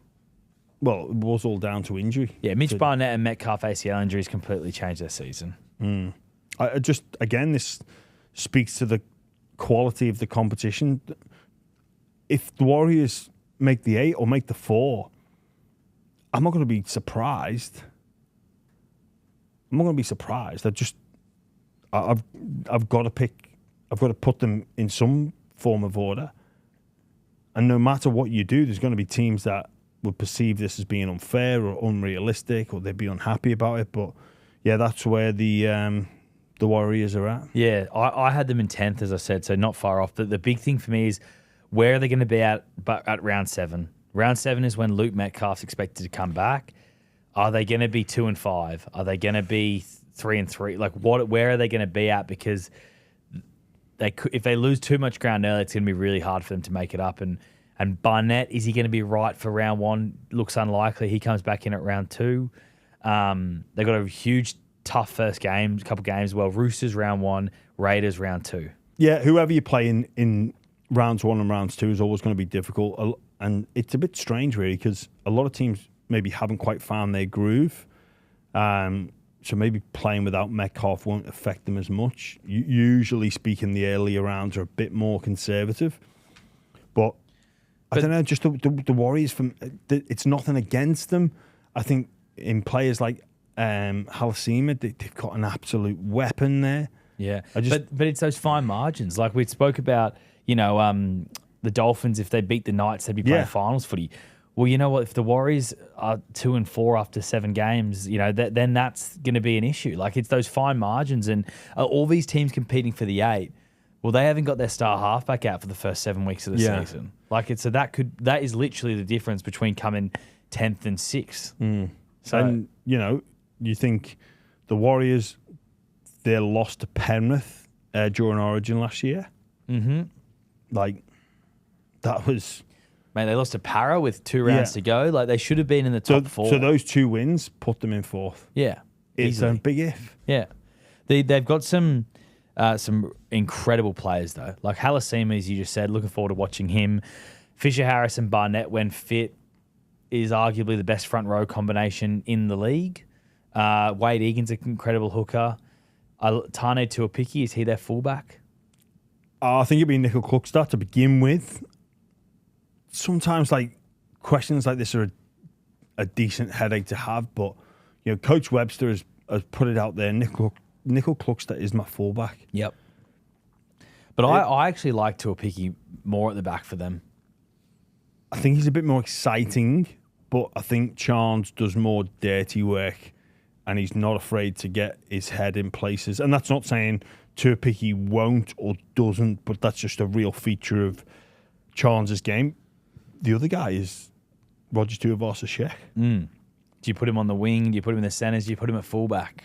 well, it was all down to injury. Yeah, Mitch Barnett and Metcalf ACL injuries completely changed their season. I just, again, this speaks to the quality of the competition. If the Warriors make the 8 or make the 4, I'm not going to be surprised. I've got to put them in some form of order. And no matter what you do, there's going to be teams that would perceive this as being unfair or unrealistic, or they'd be unhappy about it. But yeah, that's where the Warriors are at. Yeah, I had them in 10th, as I said, so not far off. The big thing for me is where are they going to be at round 7? Round 7 is when Luke Metcalf's expected to come back. Are they going to be 2-5? Are they going to be 3-3? Like, where are they going to be at? Because if they lose too much ground early, it's going to be really hard for them to make it up. And Barnett, is he going to be right for round 1? Looks unlikely. He comes back in at round 2. They've got a huge, tough first couple games. Well, Roosters round 1, Raiders round 2. Yeah, whoever you play in rounds 1 and rounds 2 is always going to be difficult. And it's a bit strange, really, because a lot of teams maybe haven't quite found their groove. So maybe playing without Metcalf won't affect them as much. Usually speaking, the earlier rounds are a bit more conservative. But I don't know, just the Warriors, it's nothing against them. I think in players like Halasima, they've got an absolute weapon there. Yeah, but it's those fine margins. Like we spoke about, the Dolphins, if they beat the Knights, they'd be playing finals footy. Well, you know what? If the Warriors are 2-4 after 7 games, then that's going to be an issue. Like it's those fine margins, and all these teams competing for the 8. Well, they haven't got their star halfback out for the first 7 weeks of the Yeah. season. So that is literally the difference between coming 10th and 6th. So And, you think the Warriors, their loss to Penrith during Origin last year, like, that was... mate, they lost to Para with 2 rounds to go. Like, they should have been in the top 4. So those 2 wins put them in 4th. Yeah, It's a big if. Yeah, they've got some incredible players though. Like Halasima, as you just said, looking forward to watching him. Fisher Harris and Barnett, when fit, is arguably the best front row combination in the league. Wade Egan's an incredible hooker. Tane Tuapiki, is he their fullback? I think it'd be Nickel Cluckstad to begin with. Sometimes, like, questions like this are a decent headache to have, but Coach Webster has put it out there. Nickel Cluckstad is my fullback. Yep. But I actually like Tuapiki more at the back for them. I think he's a bit more exciting, but I think Chance does more dirty work, and he's not afraid to get his head in places. And that's not saying Tuapiki won't or doesn't, but that's just a real feature of Chance's game. The other guy is Roger Tuivasa-Sheck. Do you put him on the wing? Do you put him in the centres? Do you put him at fullback?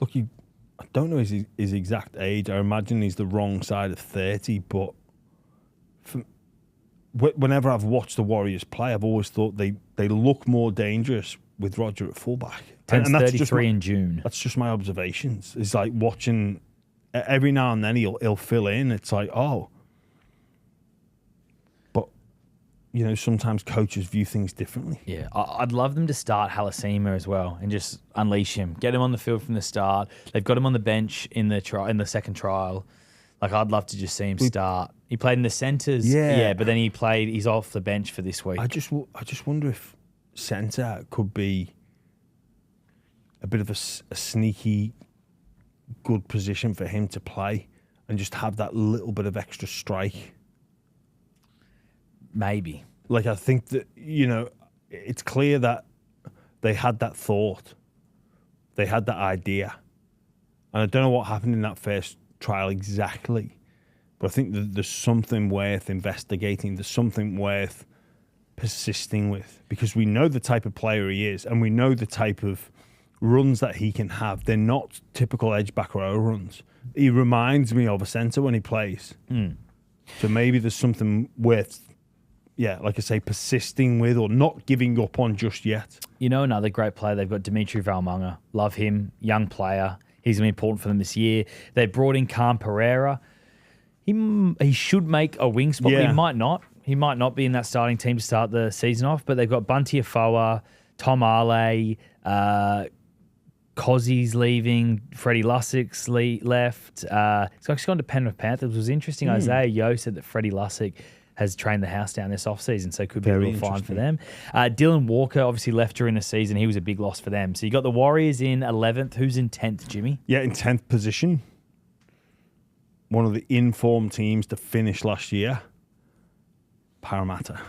Look, I don't know his exact age. I imagine he's the wrong side of 30, but whenever I've watched the Warriors play, I've always thought they look more dangerous with Roger at fullback. And that's 33 just in June. That's just my observations. It's like watching every now and then he'll fill in. It's like, oh. But, sometimes coaches view things differently. Yeah, I'd love them to start Halasima as well and just unleash him. Get him on the field from the start. They've got him on the bench in the second trial. Like, I'd love to just see him start. He played in the centres, but then he's off the bench for this week. I just wonder if centre could be a bit of a sneaky good position for him to play and just have that little bit of extra strike. Maybe. Like, I think that, it's clear that they had that thought. They had that idea. And I don't know what happened in that first trial exactly, but I think that there's something worth investigating. There's something worth persisting with, because we know the type of player he is, and we know the type of runs that he can have. They're not typical edge back row runs. He reminds me of a centre when he plays. So maybe there's something worth, like I say, persisting with or not giving up on just yet. Another great player, they've got Dimitri Valmunga. Love him, young player. He's going to be important for them this year. They brought in Khan Pereira. He should make a wing spot, but he might not. He might not be in that starting team to start the season off, but they've got Bunty Afoa, Tom Ale, Cozzy's leaving, Freddie Lussick's left. He's actually gone to Penrith Panthers. It was interesting. Isaiah Yeo said that Freddie Lussick has trained the house down this offseason, so it could be a real fine for them. Dylan Walker obviously left during the season. He was a big loss for them. So you got the Warriors in 11th. Who's in 10th, Jimmy? Yeah, in 10th position. One of the informed teams to finish last year. Parramatta.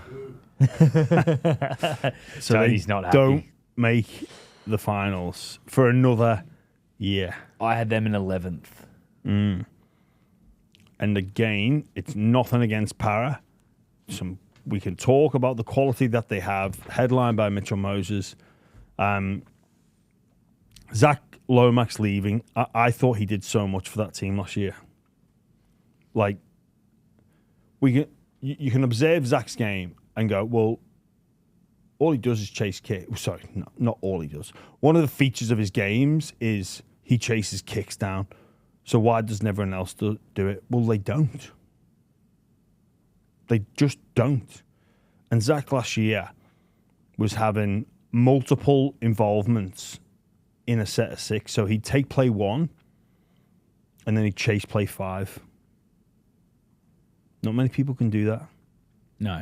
So Tony's not happy. Don't make the finals for another year. I had them in 11th. And again, it's nothing against Para. We can talk about the quality that they have, headlined by Mitchell Moses. Zach Lomax leaving. I thought he did so much for that team last year. Like, you can observe Zach's game and go, well, all he does is chase kicks. Sorry, not all he does. One of the features of his games is he chases kicks down. So why doesn't everyone else do it? Well, they don't. They just don't. And Zach last year was having multiple involvements in a set of 6. So he'd take play 1 and then he'd chase play 5. Not many people can do that. No.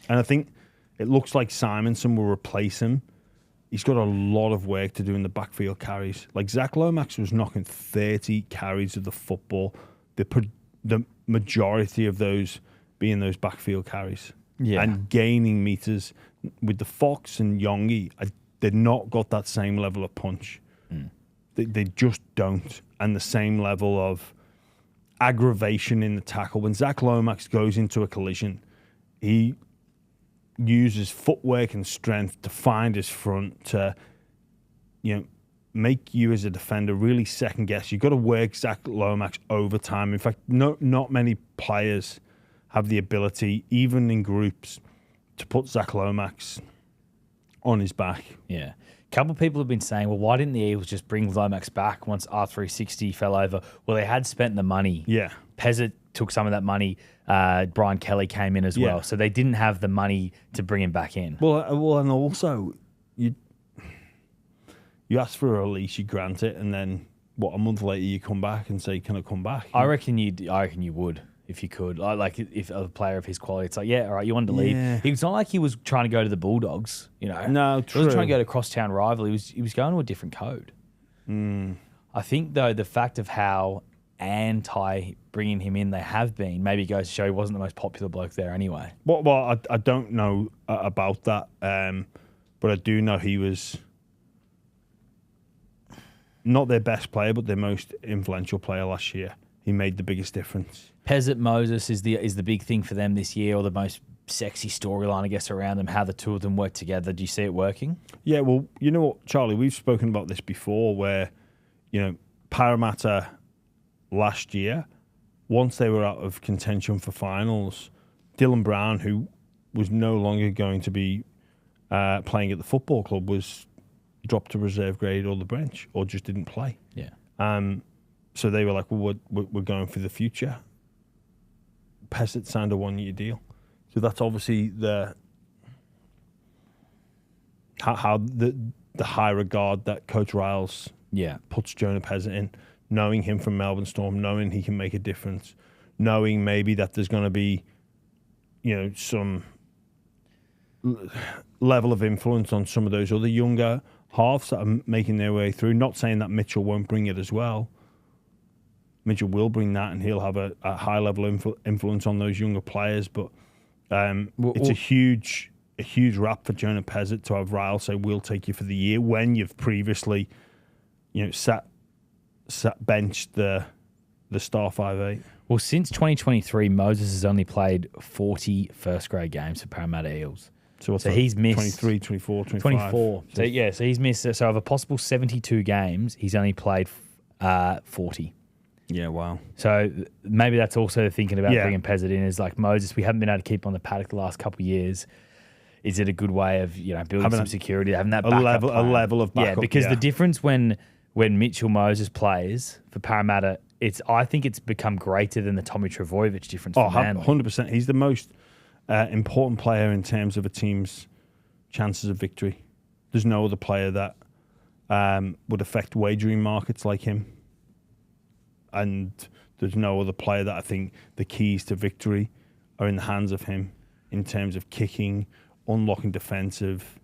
And I think it looks like Simonson will replace him. He's got a lot of work to do in the backfield carries. Like, Zach Lomax was knocking 30 carries of the football. The majority of those being those backfield carries. Yeah. And gaining meters. With the Fox and Yongi, they've not got that same level of punch. They just don't. And the same level of aggravation in the tackle. When Zach Lomax goes into a collision, he uses footwork and strength to find his front, to, make you as a defender really second guess. You've got to work Zach Lomax over time. In fact, not many players have the ability, even in groups, to put Zach Lomax on his back. Yeah. A couple of people have been saying, well, why didn't the Eagles just bring Lomax back once R360 fell over? Well, they had spent the money. Yeah. Pezzett took some of that money. Brian Kelly came in as well. So they didn't have the money to bring him back in. Well, and also, you ask for a release, you grant it, and then, a month later you come back and say, can I come back? I reckon you would. If you could, like if a player of his quality, it's like, yeah, all right, you wanted to leave. Yeah. It's not like he was trying to go to the Bulldogs, No, true. He wasn't trying to go to crosstown rival. He was going to a different code. I think though the fact of how anti bringing him in they have been maybe goes to show he wasn't the most popular bloke there anyway. Well, I don't know about that, but I do know he was not their best player, but their most influential player last year. He made the biggest difference. Pezzett Moses is the big thing for them this year, or the most sexy storyline, I guess, around them, how the two of them work together. Do you see it working? Yeah, well, you know what, Charlie, we've spoken about this before where, Parramatta last year, once they were out of contention for finals, Dylan Brown, who was no longer going to be playing at the football club, was dropped to reserve grade or the bench, or just didn't play. Yeah. So they were like, well, we're going for the future. Pezzett signed a 1-year deal. So that's obviously how the high regard that Coach Riles puts Jonah Pezzett in, knowing him from Melbourne Storm, knowing he can make a difference, knowing maybe that there's going to be, some level of influence on some of those other younger halves that are making their way through. Not saying that Mitchell won't bring it as well. Mitchell will bring that, and he'll have a high level influence on those younger players. But it's a huge rap for Jonah Pezzett to have Ryle say, "We'll take you for the year," when you've previously, sat benched the star 5'8". Well, since 2023, Moses has only played 40 first grade games for Parramatta Eels. So he's missed 23, 24, 25. 24. So he's missed. So of a possible 72 games, he's only played 40. Yeah, wow. So maybe that's also thinking about bringing Pezzett in, is like, Moses, we haven't been able to keep on the paddock the last couple of years. Is it a good way of building some security, having that backup a level of backup? Yeah, because the difference when Mitchell Moses plays for Parramatta, I think it's become greater than the Tommy Trbojevic difference. For Manly. 100%. He's the most important player in terms of a team's chances of victory. There's no other player that would affect wagering markets like him. And there's no other player that I think the keys to victory are in the hands of him in terms of kicking, unlocking defensive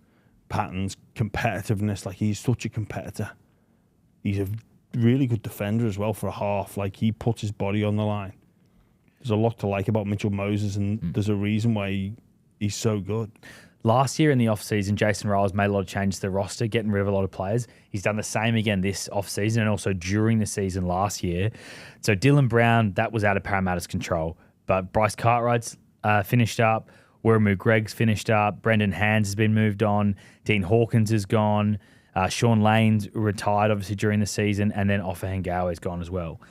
patterns, competitiveness. Like, he's such a competitor. He's a really good defender as well for a half. Like, he puts his body on the line. There's a lot to like about Mitchell Moses, and there's a reason why he's so good. Last year in the offseason, Jason Ryles made a lot of changes to the roster, getting rid of a lot of players. He's done the same again this offseason and also during the season last year. So Dylan Brown, that was out of Parramatta's control. But Bryce Cartwright's finished up. Wiremu Gregg's finished up. Brendan Hands has been moved on. Dean Hawkins is gone. Sean Lane's retired, obviously, during the season. And then Offa Hengawa is gone as well.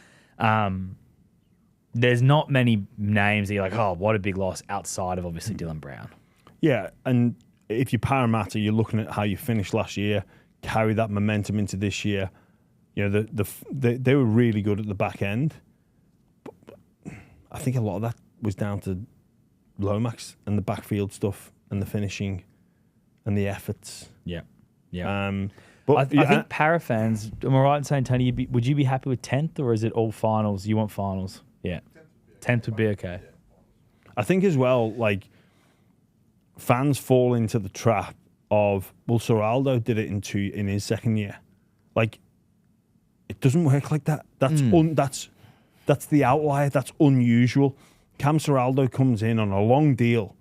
There's not many names that you're like, oh, what a big loss outside of, obviously, Dylan Brown. Yeah, and if you're Parramatta, you're looking at how you finished last year, carry that momentum into this year. They were really good at the back end. But I think a lot of that was down to Lomax and the backfield stuff and the finishing and the efforts. Yeah. But I think Para fans, am I right in saying, Tony, would you be happy with 10th, or is it all finals? You want finals? Yeah. 10th would be okay. I think as well, like, fans fall into the trap of, well, Sir Aldo did it in his second year. Like, it doesn't work like that. That's the outlier. That's unusual. Cam Seraldo comes in on a long deal.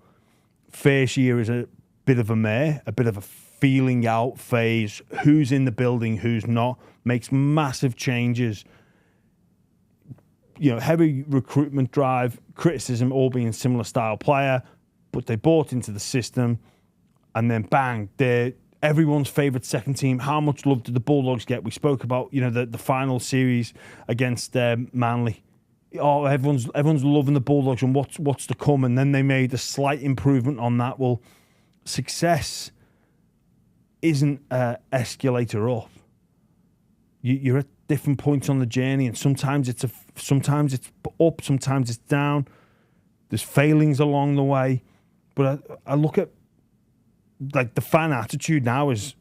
First year is a bit of a mare, a bit of a feeling out phase. Who's in the building, who's not, makes massive changes. heavy recruitment drive, criticism, all being similar style player, but they bought into the system, and then bang, they're everyone's favourite second team. How much love did the Bulldogs get? We spoke about the final series against Manly. Oh, everyone's loving the Bulldogs and what's to come, and then they made a slight improvement on that. Well, success isn't an escalator up. You're at different points on the journey, and sometimes it's up, sometimes it's down. There's failings along the way, but I look at like the fan attitude now is,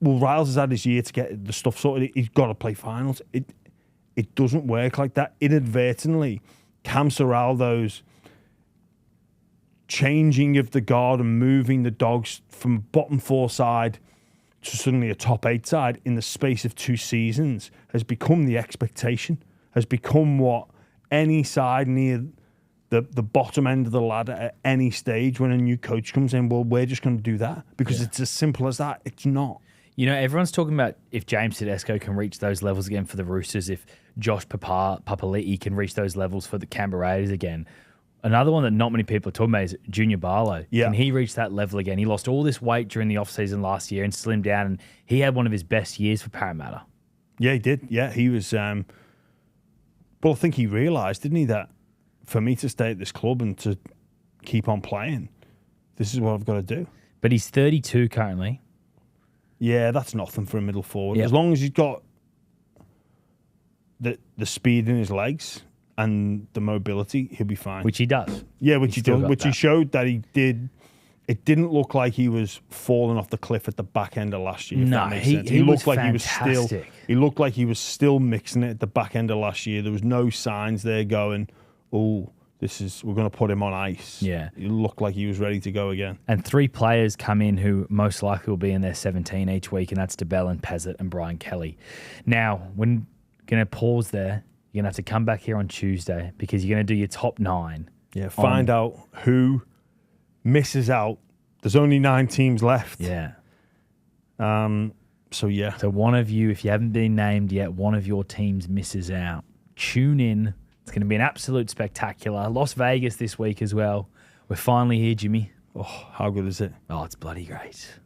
well, Riles has had his year to get the stuff sorted. He's got to play finals. It doesn't work like that. Inadvertently, Cam Serraldo's changing of the guard and moving the Dogs from bottom 4 side to suddenly a top 8 side in the space of 2 seasons has become the expectation, has become what any side near the bottom end of the ladder at any stage when a new coach comes in, well, we're just going to do that because it's as simple as that. It's not. Everyone's talking about if James Tedesco can reach those levels again for the Roosters, if Josh Papali'i can reach those levels for the Canberra Raiders again. Another one that not many people are talking about is Junior Barlow. Yeah. Can he reach that level again? He lost all this weight during the off-season last year and slimmed down, and he had one of his best years for Parramatta. Yeah, he did. Yeah, he was... But I think he realised, didn't he, that for me to stay at this club and to keep on playing, this is what I've got to do. But he's 32 currently. Yeah, that's nothing for a middle forward. Yep. As long as he's got the speed in his legs and the mobility, he'll be fine. Which he does. Yeah, which he still does. got Which he that. showed that he did. It didn't look like he was falling off the cliff at the back end of last year. If No, that makes he- sense. he looked was like he was still. fantastic. He looked like he was still mixing it at the back end of last year. There was no signs there going, "Oh, we're going to put him on ice." Yeah. He looked like he was ready to go again. And 3 players come in who most likely will be in their 17 each week, and that's DeBell and Pezzett and Brian Kelly. Now, we're going to pause there. You're going to have to come back here on Tuesday because you're going to do your top 9. Yeah, find out who misses out. There's only 9 teams left. Yeah. So yeah. So one of you, if you haven't been named yet, one of your teams misses out. Tune in. It's going to be an absolute spectacular. Las Vegas this week as well. We're finally here, Jimmy. Oh, how good is it? Oh, it's bloody great.